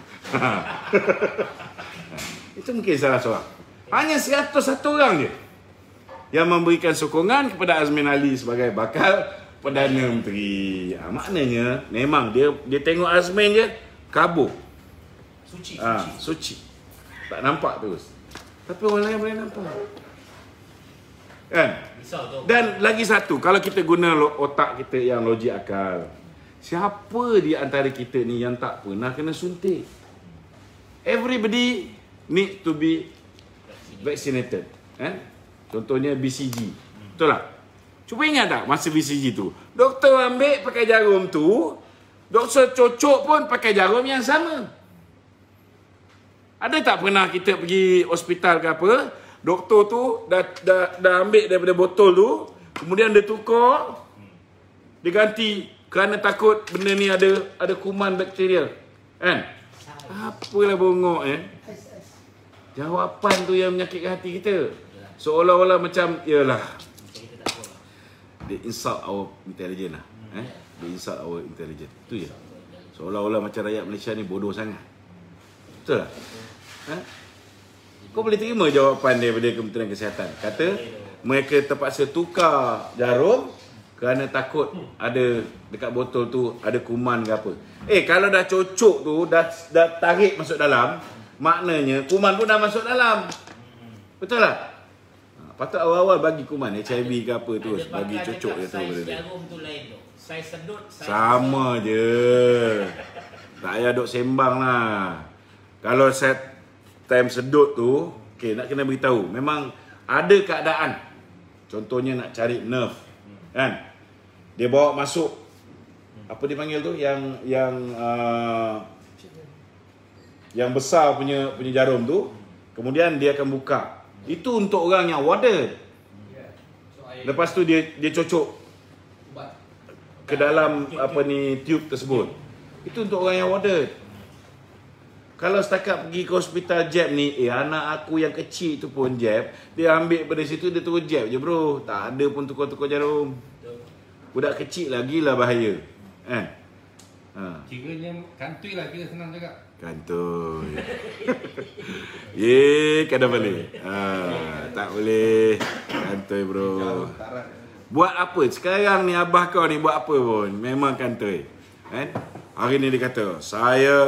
Speaker 1: Itu mungkin salah seorang. Hanya 101 orang je yang memberikan sokongan kepada Azmin Ali sebagai bakal Perdana Menteri. Maknanya memang dia tengok Azmin je kabur. Suci. Tak nampak terus. Tapi orang lain boleh nampak. Kan? Dan lagi satu, kalau kita guna otak kita yang logik akal, siapa di antara kita ni yang tak pernah kena suntik? Everybody need to be vaccinated. Contohnya BCG. Betul tak? Cuba ingat tak masa BCG tu, doktor ambil pakai jarum tu, doktor cocok pun pakai jarum yang sama. Ada tak pernah kita pergi hospital ke apa, doktor tu dah ambil daripada botol tu, kemudian dia tukar, dia ganti kerana takut benda ni ada kuman bakteria. Kan? Apalah bongok jawapan tu yang menyakitkan hati kita. Seolah-olah macam, yalah, they insult our intelligence lah. They insult our intelligence. Itu je. Seolah-olah macam rakyat Malaysia ni bodoh sangat. Betul tak? Kau boleh terima jawapan daripada Kementerian Kesihatan. Kata mereka terpaksa tukar jarum kerana takut ada dekat botol tu ada kuman ke apa. Kalau dah cocok tu, dah tarik masuk dalam, maknanya kuman pun dah masuk dalam. Betul tak? Patut awal-awal bagi kuman HIV ke apa tu, bagi cocok je tu.
Speaker 3: Saiz jarum tu lain tu. Saiz sedut,
Speaker 1: sama je. Tak payah duk sembang lah. Kalau set time sedut tu, nak kena beritahu. Memang ada keadaan. Contohnya nak cari nerve. Kan? Dia bawa masuk, apa dia panggil tu? Yang besar punya jarum tu. Kemudian dia akan buka. Itu untuk orang yang warded. Lepas tu dia cocok ke dalam tube tersebut. Itu untuk orang yang warded. Kalau setakat pergi ke hospital jab ni, anak aku yang kecil tu pun jab, dia ambil pada situ, dia terus jab je bro. Tak ada pun tukar-tukar jarum. Budak kecil lagi lah bahaya.
Speaker 4: Kiranya kantoi lah, kira senang cakap.
Speaker 1: Kantoi. Kadang balik. Tak boleh. Kantoi bro. Buat apa? Sekarang ni abah kau ni buat apa pun, memang kantoi. Hari ni dia kata,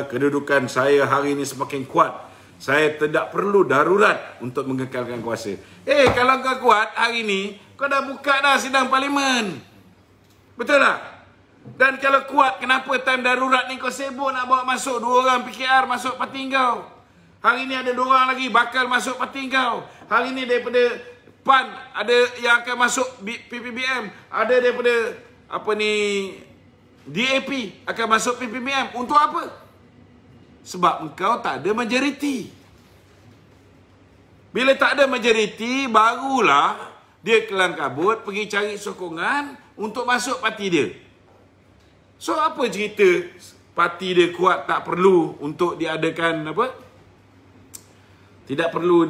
Speaker 1: kedudukan saya hari ni semakin kuat. Saya tidak perlu darurat untuk mengekalkan kuasa. Kalau kau kuat hari ni, kau dah buka dah sidang parlimen. Betul tak? Dan kalau kuat, kenapa time darurat ni kau sibuk nak bawa masuk 2 orang PKR masuk parti kau? Hari ni ada 2 orang lagi bakal masuk parti kau. Hari ni daripada PAN ada yang akan masuk PPBM. Ada daripada DAP akan masuk PPBM. Untuk apa? Sebab engkau tak ada majoriti. Bila tak ada majoriti, barulah dia kelang kabut pergi cari sokongan untuk masuk parti dia. So apa cerita parti dia kuat tak perlu untuk diadakan apa? Tidak perlu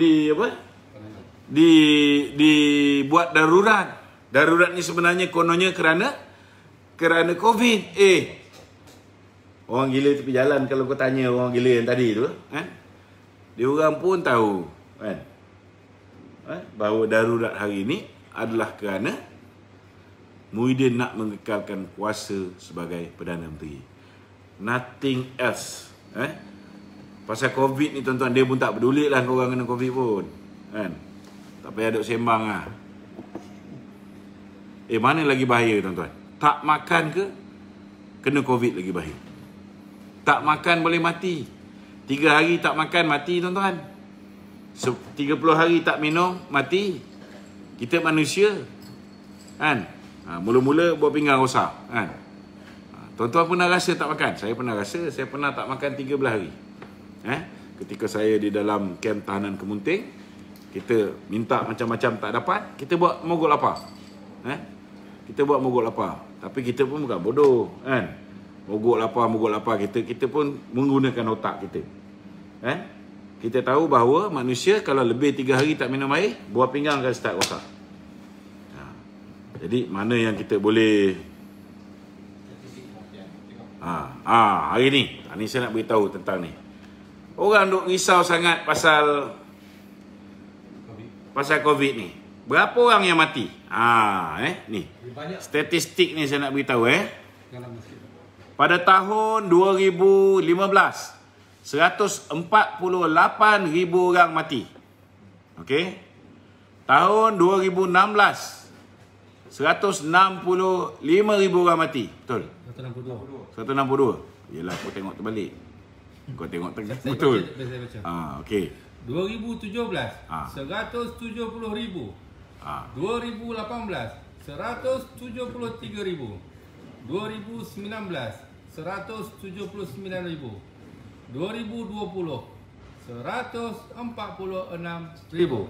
Speaker 1: dibuat darurat. Darurat ni sebenarnya kononnya kerana Covid. Orang gila tepi jalan kalau kau tanya orang gila yang tadi tu, kan? Dia orang pun tahu, kan? Bahawa darurat hari ini adalah kerana Muhyiddin nak mengekalkan kuasa sebagai Perdana Menteri. Nothing else. Pasal Covid ni tuan-tuan, dia pun tak peduli lah korang kena Covid pun, kan? Tak payah duk sembang lah. Mana lagi bahaya tuan-tuan? Tak makan ke kena Covid lagi bahaya. Tak makan boleh mati. 3 hari tak makan mati tuan-tuan. 30 hari tak minum mati. Kita manusia, kan? Mula-mula buat pinggang rosak, kan? Tuan-tuan pernah rasa tak makan? Saya pernah rasa. Saya pernah tak makan 13 hari. Ketika saya di dalam kem tahanan Kemunting, kita minta macam-macam tak dapat, kita buat mogok lapar. Kita buat mogok lapar. Tapi kita pun bukan bodoh, kan? Mogok lapar kita pun menggunakan otak kita. Kita tahu bahawa manusia kalau lebih 3 hari tak minum air, buah pinggang akan start rosak. Jadi mana yang kita boleh hari ni, saya nak beritahu tentang ni. Orang duk risau sangat pasal Covid ni. Berapa orang yang mati? Ni. Statistik ni saya nak beritahu Pada tahun 2015, 148,000 orang mati. Okey. Tahun 2016, 165,000 orang mati. Betul? 162. Yelah, kau tengok terbalik. Kau tengok betul. Okey.
Speaker 4: 2017, 170,000. 2018, 173,000. 2019, 179,000. 2020, 146,000.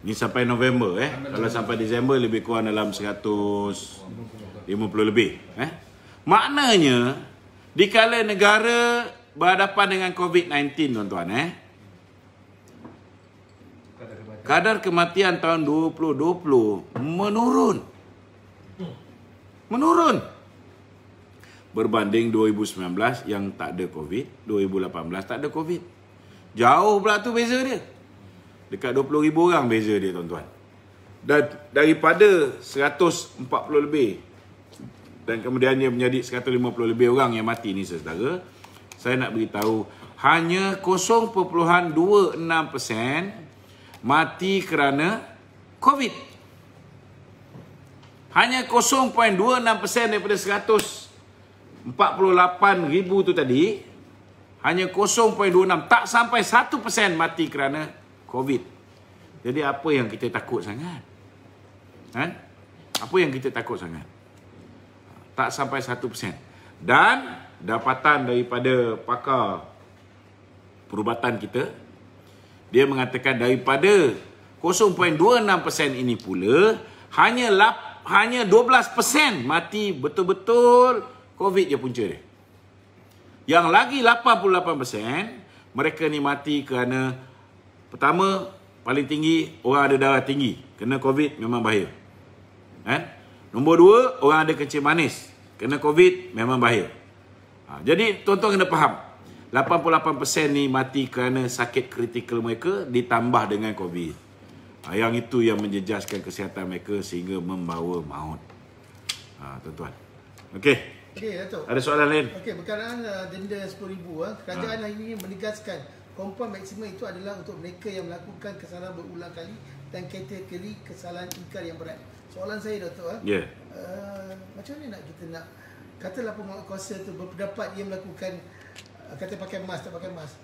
Speaker 1: Ni sampai November Kalau sampai Disember lebih kurang dalam 150 lebih Maknanya dikala negara berhadapan dengan COVID-19 tuan-tuan kadar kematian tahun 2020 menurun berbanding 2019 yang tak ada Covid, 2018 tak ada Covid. Jauh pula tu beza dia. Dekat 20,000 orang beza dia tuan-tuan. Dan daripada 140 lebih dan kemudiannya menjadi 150 lebih orang yang mati ni saudara, saya nak beritahu hanya 0.26% mati kerana Covid. Hanya 0.26% daripada 148,000 tu tadi, hanya 0.26, tak sampai 1% mati kerana Covid. Jadi apa yang kita takut sangat? Apa yang kita takut sangat? Tak sampai 1%. Dan dapatan daripada pakar perubatan kita, dia mengatakan daripada 0.26% ini pula, hanya 12% mati betul-betul Covid je punca dia. Yang lagi 88% mereka ni mati kerana pertama, paling tinggi orang ada darah tinggi, kena Covid memang bahaya. Nombor 2, orang ada kencing manis, kena Covid memang bahaya. Jadi tuan-tuan kena faham, 88% ni mati kerana sakit kritikal mereka ditambah dengan Covid. Yang itu yang menjejaskan kesihatan mereka sehingga membawa maut. Tuan-tuan. Okey.
Speaker 2: Datuk.
Speaker 1: Ada soalan lain?
Speaker 2: Okey, berkenaan denda 10,000, kerajaan hari ini menegaskan hukuman maksimum itu adalah untuk mereka yang melakukan kesalahan berulang kali dan kategori kesalahan ingkar yang berat. Soalan saya Datuk, macam mana kita nak katalah penguatkuasa tu berpendapat dia melakukan kata pakai mask, tak pakai mask.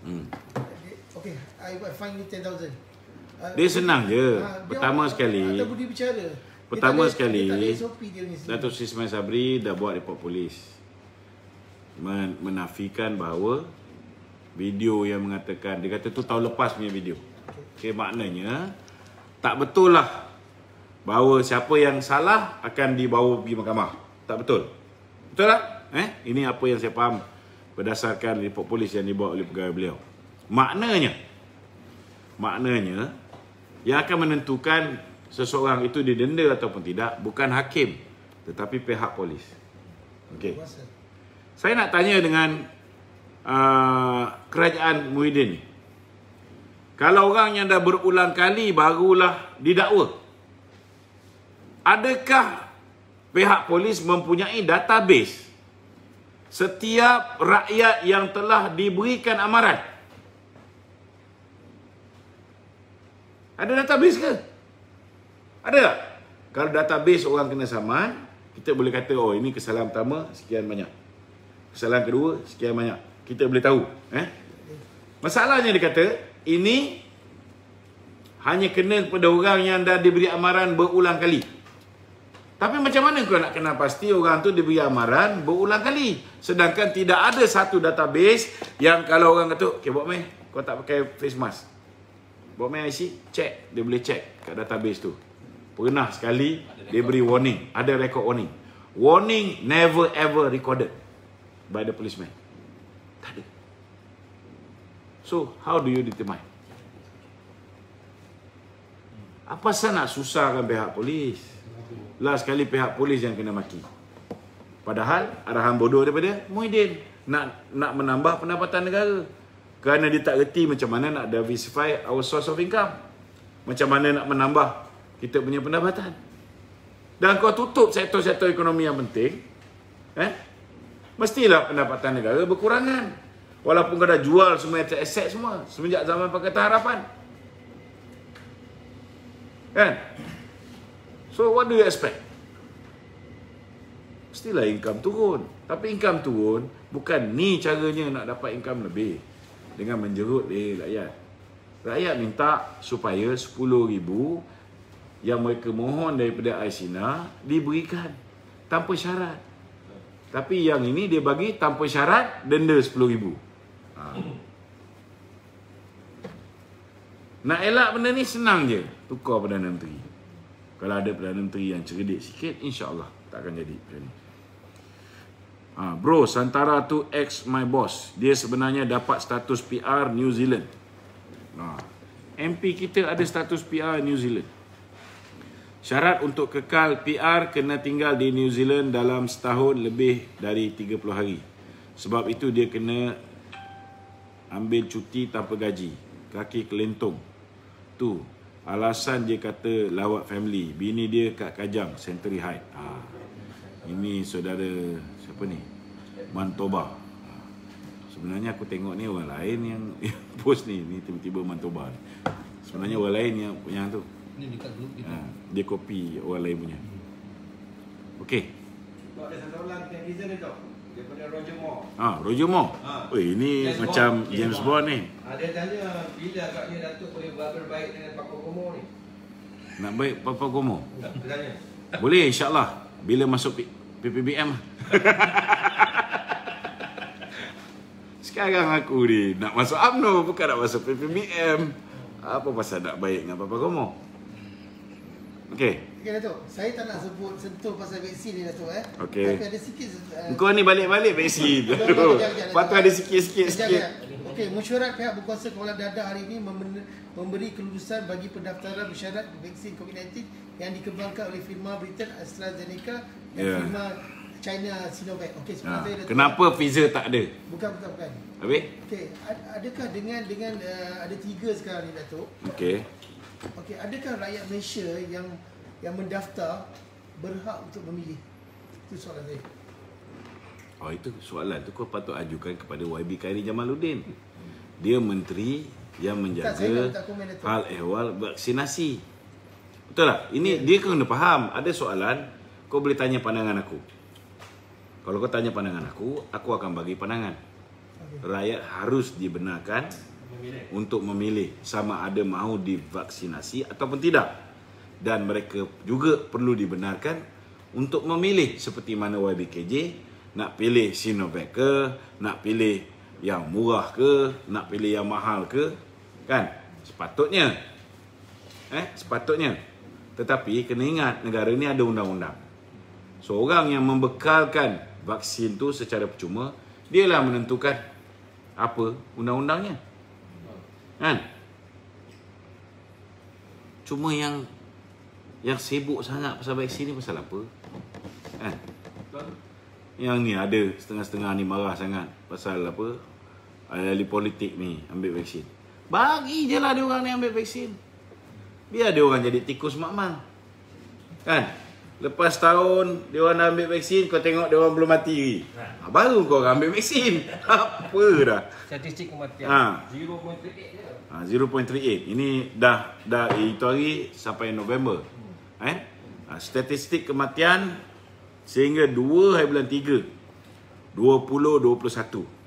Speaker 2: Okey, I find you 10,000.
Speaker 1: Dia senang je. Pertama sekali,
Speaker 2: ada budi bicara.
Speaker 1: Pertama sekali, Datuk Sri Ismail Sabri dah buat report polis menafikan bahawa video yang mengatakan, dia kata tu tahun lepas punya video. Okey, maknanya tak betul lah bahawa siapa yang salah akan dibawa pergi mahkamah. Tak betul. Betul tak? Ini apa yang saya faham berdasarkan report polis yang dibawa oleh pegawai beliau. Maknanya yang akan menentukan seseorang itu didenda ataupun tidak bukan hakim, tetapi pihak polis. Okey. Saya nak tanya dengan kerajaan Muhyiddin ni. Kalau orang yang dah berulang kali barulah didakwa, adakah pihak polis mempunyai database setiap rakyat yang telah diberikan amaran? Ada database ke? Ada tak? Kalau database orang kena saman, kita boleh kata, oh ini kesalahan pertama, sekian banyak. Kesalahan kedua, sekian banyak. Kita boleh tahu. Masalahnya dia kata, ini hanya kena kepada orang yang dah diberi amaran berulang kali. Tapi macam mana kau nak kenal pasti orang tu diberi amaran berulang kali? Sedangkan tidak ada satu database yang kalau orang kata, okay, buat main, kau tak pakai face mask. Buat main IC, check. Dia boleh check kat database tu. Pernah sekali, dia beri warning. Ada record warning. Warning never ever recorded by the policeman. Tak ada. So, how do you determine? Apa pasal nak susahkan pihak polis? Last sekali pihak polis yang kena maki. Padahal arahan bodoh daripada Muhyiddin nak menambah pendapatan negara. Kerana dia tak reti macam mana nak diversify our source of income. Macam mana nak menambah kita punya pendapatan. Dan kau tutup sektor-sektor ekonomi yang penting, mestilah pendapatan negara berkurangan. Walaupun kau dah jual semua aset semua semenjak zaman Pakatan Harapan. Kan? So what do you expect? Mestilah income turun. Tapi income turun bukan ni caranya nak dapat income lebih. Dengan menjerut rakyat. Rakyat minta supaya 10,000 yang mereka mohon daripada Aisina diberikan tanpa syarat. Tapi yang ini dia bagi tanpa syarat, denda 10,000. Nak elak benda ni senang je. Tukar Perdana Menteri. Kalau ada Perdana Menteri yang cerdik sikit, insya-Allah tak akan jadi macam ni. Bro, Santara tu ex my boss. Dia sebenarnya dapat status PR New Zealand. MP kita ada status PR New Zealand. Syarat untuk kekal PR kena tinggal di New Zealand dalam setahun lebih dari 30 hari. Sebab itu dia kena ambil cuti tanpa gaji. Kaki kelentong. Tu alasan dia kata lawat family. Bini dia kat Kajang, Century Heights. Ini saudara siapa ni? Mantoba. Sebenarnya aku tengok ni orang lain yang post ni tiba-tiba Mantoba. Sebenarnya orang lain yang tu.
Speaker 4: Ni dekat grup kita.
Speaker 1: Dia copy orang lain punya. Okey.
Speaker 2: Ada satu orang netizen tu. Daripada Roger Moore.
Speaker 1: Roger Moore. Ini James macam Bond. James Bond ni.
Speaker 2: Dia tanya bila agaknya Datuk boleh berbaik dengan Papa Gomo ni.
Speaker 1: Nak baik Papa Gomo?
Speaker 2: Dia tanya.
Speaker 1: Boleh, insya-Allah. Bila masuk PPBM. Sekarang aku ni nak masuk UMNO, bukan nak masuk PPBM. Apa pasal nak baik dengan Papa Gomo? Okey.
Speaker 2: Okey Datuk, saya tak nak sebut sentuh pasal vaksin ni Datuk
Speaker 1: Okey.
Speaker 2: Tapi ada sikit
Speaker 1: Kau ni balik-balik vaksin. Patut ada sikit-sikit.
Speaker 2: Okey, mesyuarat pihak berkuasa Kuala Dadah hari ini memberi kelulusan bagi pendaftaran bersyarat vaksin COVID-19 yang dikembangkan oleh firma Britain AstraZeneca dan firma China Sinovac. Okey, sebenarnya
Speaker 1: kenapa visa tak ada?
Speaker 2: Bukan.
Speaker 1: Habis?
Speaker 2: Okey, adakah dengan ada 3 sekarang ni Datuk?
Speaker 1: Okey.
Speaker 2: Okey, adakah rakyat Malaysia yang mendaftar berhak untuk memilih? Itu soalan saya.
Speaker 1: Itu soalan tu kau patut ajukan kepada YB Khairi Jamaluddin. Dia menteri yang menjaga hal ehwal vaksinasi. Betul tak? Ini dia kena faham. Ada soalan, kau boleh tanya pandangan aku. Kalau kau tanya pandangan aku akan bagi pandangan. Rakyat harus dibenarkan untuk memilih sama ada mahu divaksinasi ataupun tidak. Dan mereka juga perlu dibenarkan untuk memilih seperti mana YBKJ nak pilih Sinovac ke, nak pilih yang murah ke, nak pilih yang mahal ke, kan? Sepatutnya. Sepatutnya. Tetapi kena ingat negara ni ada undang-undang. Seorang yang membekalkan vaksin tu secara percuma, dialah menentukan apa undang-undangnya. Kan? Cuma yang sibuk sangat pasal vaksin ni pasal apa? Kan? Yang ni ada setengah-setengah ni marah sangat pasal apa? Ahli politik ni ambil vaksin. Bagi je lah dia orang ni ambil vaksin. Biar dia orang jadi tikus makmal. Kan? Lepas tahun dia orang ambil vaksin, kau tengok dia orang belum mati lagi. Baru kau orang ambil vaksin. Apa dah?
Speaker 4: Statistik kematian 0.38 je.
Speaker 1: 0.38. Ini dah itu hari sampai November. Statistik kematian sehingga 2 hari bulan 3 2021.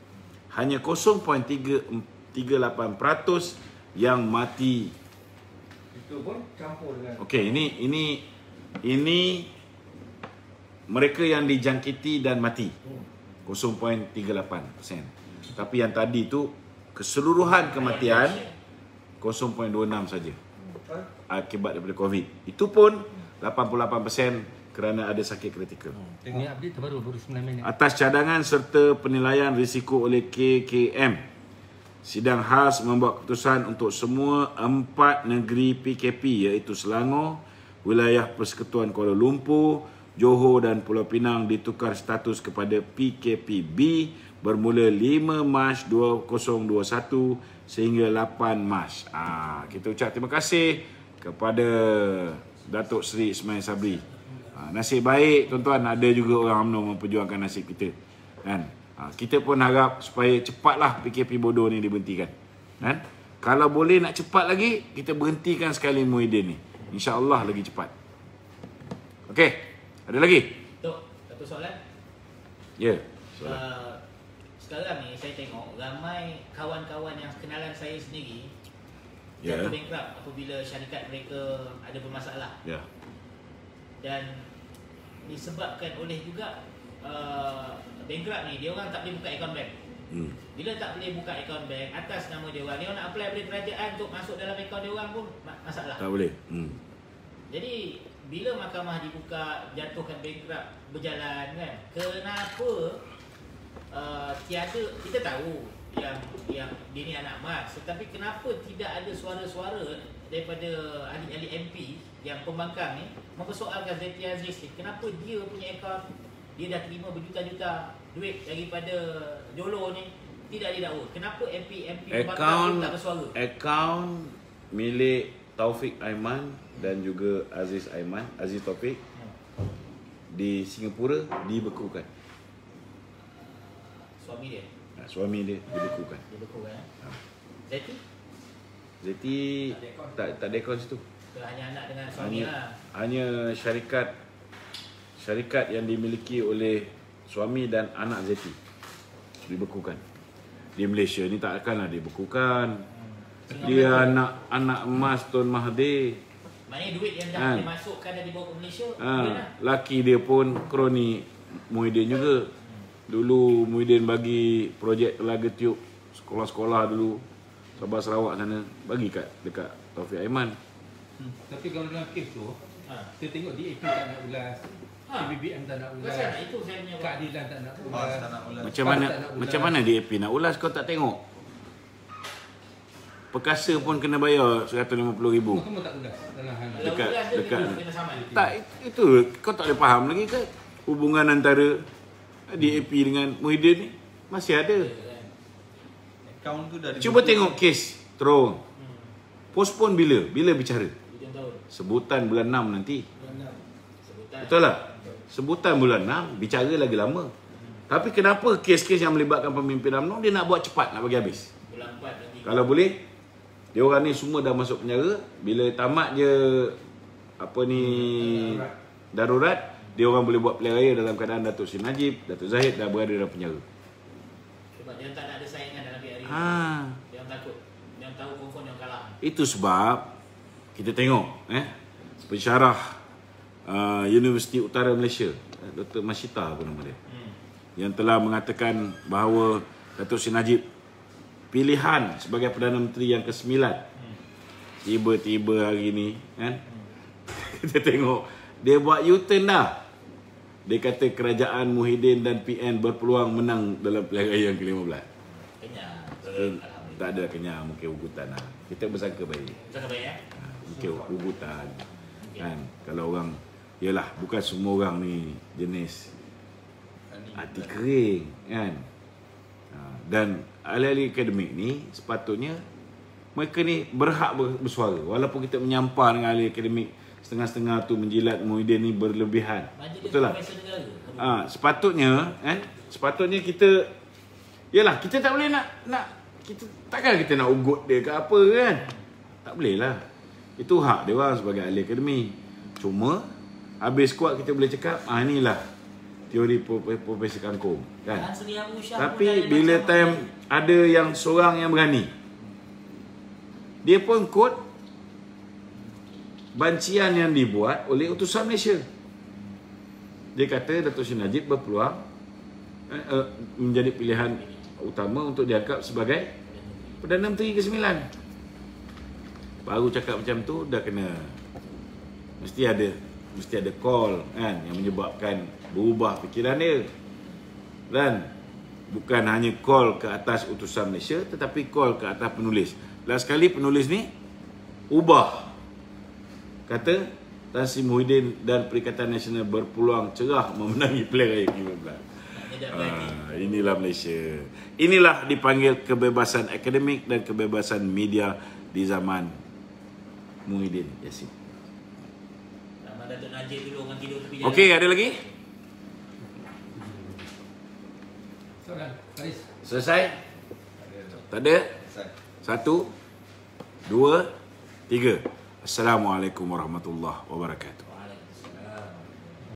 Speaker 1: Hanya 0.38% yang mati.
Speaker 4: Itu pun campur dengan.
Speaker 1: Okey, ini mereka yang dijangkiti dan mati 0.38%. Tapi yang tadi tu keseluruhan kematian 0.26 saja akibat daripada COVID. Itu pun 88% kerana ada sakit kritikal.
Speaker 4: Ini update baru 9 minit.
Speaker 1: Atas cadangan serta penilaian risiko oleh KKM, sidang khas membuat keputusan untuk semua 4 negeri PKP iaitu Selangor, wilayah Persekutuan Kuala Lumpur, Johor dan Pulau Pinang ditukar status kepada PKPB bermula 5 Mac 2021 sehingga 8 Mac. Kita ucap terima kasih kepada Datuk Seri Ismail Sabri. Nasib baik tuan-tuan, ada juga orang UMNO memperjuangkan nasib kita. Kan? Kita pun harap supaya cepatlah PKP bodoh ni diberhentikan. Kan? Kalau boleh nak cepat lagi, kita berhentikan sekali Muhyiddin ni. InsyaAllah lagi cepat. Okey, ada lagi?
Speaker 3: Tok, satu soalan.
Speaker 1: Ya,
Speaker 3: sekarang ni saya tengok ramai kawan-kawan yang kenalan saya sendiri
Speaker 1: jatuh
Speaker 3: bankrupt apabila syarikat mereka ada bermasalah.
Speaker 1: Ya.
Speaker 3: Dan disebabkan oleh juga bankrupt ni, dia orang tak boleh buka akaun bank. Bila tak boleh buka akaun bank atas nama dia orang nak apply pada kerajaan untuk masuk dalam akaun dia orang pun masalah.
Speaker 1: Tak boleh.
Speaker 3: Jadi bila mahkamah dibuka, jatuhkan bankrupt berjalan kan, kenapa tiada, kita tahu yang dia ni anak emas, tetapi kenapa tidak ada suara-suara daripada ahli-ahli MP yang pembangkang ni mempersoalkan Zeti Aziz ni, kenapa dia punya akaun dia dah terima berjuta-juta duit daripada Jolo ni tidak didakwa? Kenapa MP pembangkang tak bersuara?
Speaker 1: Akaun milik Taufik Aiman dan juga Aziz Taufik di Singapura dibekukan. Suami dia dibekukan. Zeti tak ada akaun situ.
Speaker 3: Hanya anak dengan suami lah.
Speaker 1: Hanya syarikat yang dimiliki oleh suami dan anak Zeti dibekukan. Di Malaysia ni tak akanlah dibekukan. Dia anak emas Tun Mahathir.
Speaker 3: Maknanya duit yang dah dimasukkan dan dibawa ke Malaysia.
Speaker 1: Laki dia pun kroni Muhyiddin juga. Dulu Muhyiddin bagi projek Telaga Tiup sekolah-sekolah dulu Sabah Sarawak sana, bagi dekat Taufik Aiman.
Speaker 4: Tapi kalau dalam kes tu, saya tengok DAP tak nak ulas, CBBM tak nak ulas, keadilan tak nak ulas.
Speaker 1: Macam mana DAP nak ulas, kau tak tengok? Perkasa pun kena bayar RM150,000.
Speaker 4: Kamu tak ulas dalam hal
Speaker 1: dekat. Tak, itu kau tak boleh faham lagi ke hubungan antara DAP dengan Muhyiddin ni masih ada. Cuba tengok kes terus. Postpone bila bicara? Sebutan bulan 6 nanti. Betul tak? Sebutan bulan 6, bicara lagi lama. Tapi kenapa kes-kes yang melibatkan pemimpin UMNO dia nak buat cepat, nak bagi habis? Kalau boleh, dia orang ni semua dah masuk penjara. Bila tamat je darurat, dia orang boleh buat pilihan raya dalam keadaan Datuk Seri Najib, Datuk Zahid dah berada dalam penjara.
Speaker 3: Sebab dia tak ada saingan dalam pilihan raya. Dia takut. Dia tahu confirm dia kalah.
Speaker 1: Itu sebab kita tengok pensyarah Universiti Utara Malaysia, Dr. Masyita apa nama dia, yang telah mengatakan bahawa Datuk Seri Najib pilihan sebagai Perdana Menteri yang ke-9. Tiba-tiba hari ni kan kita tengok dia buat U-turn dah. Dia kata kerajaan Muhyiddin dan PN berpeluang menang dalam pilihan raya yang ke-15.
Speaker 3: Kenyang.
Speaker 1: Tak ada kenyang, mungkin ugutan lah. Kita bersangka baik.
Speaker 3: Bersangka baik ya?
Speaker 1: Mungkin ugutan. Kan? Kalau orang, yalah, bukan semua orang ni jenis hati kering, kan? Dan ahli-ahli akademik ni sepatutnya mereka ni berhak bersuara. Walaupun kita menyampah dengan ahli akademik setengah-setengah tu menjilat Muhyiddin ni berlebihan. Betul lah. Sepatutnya kan, sepatutnya kita, yalah, kita tak boleh nak kita takkan kita nak ugut dia ke apa kan. Tak boleh lah. Itu hak dia orang sebagai ahli akademik. Cuma habis kuat kita boleh cakap inilah teori Profesor Kangkung kan. Tapi bila time ada yang seorang yang berani, dia pun kod bancian yang dibuat oleh utusan Malaysia. Dia kata Datuk Seri Najib berpeluang menjadi pilihan utama untuk dianggap sebagai Perdana Menteri ke-9. Baru cakap macam tu dah kena, mesti ada call kan yang menyebabkan berubah fikiran dia. Dan bukan hanya call ke atas utusan Malaysia, tetapi call ke atas penulis. Last sekali penulis ni ubah, kata Tan Sri Muhyiddin dan Perikatan Nasional berpeluang cerah memenangi pilihan raya ke-15. Inilah Malaysia. Inilah dipanggil kebebasan akademik dan kebebasan media di zaman Muhyiddin Yassin. Okey, ada lagi? Selesai? Tak ada? 1, 2, 3. Assalamualaikum warahmatullahi wabarakatuh.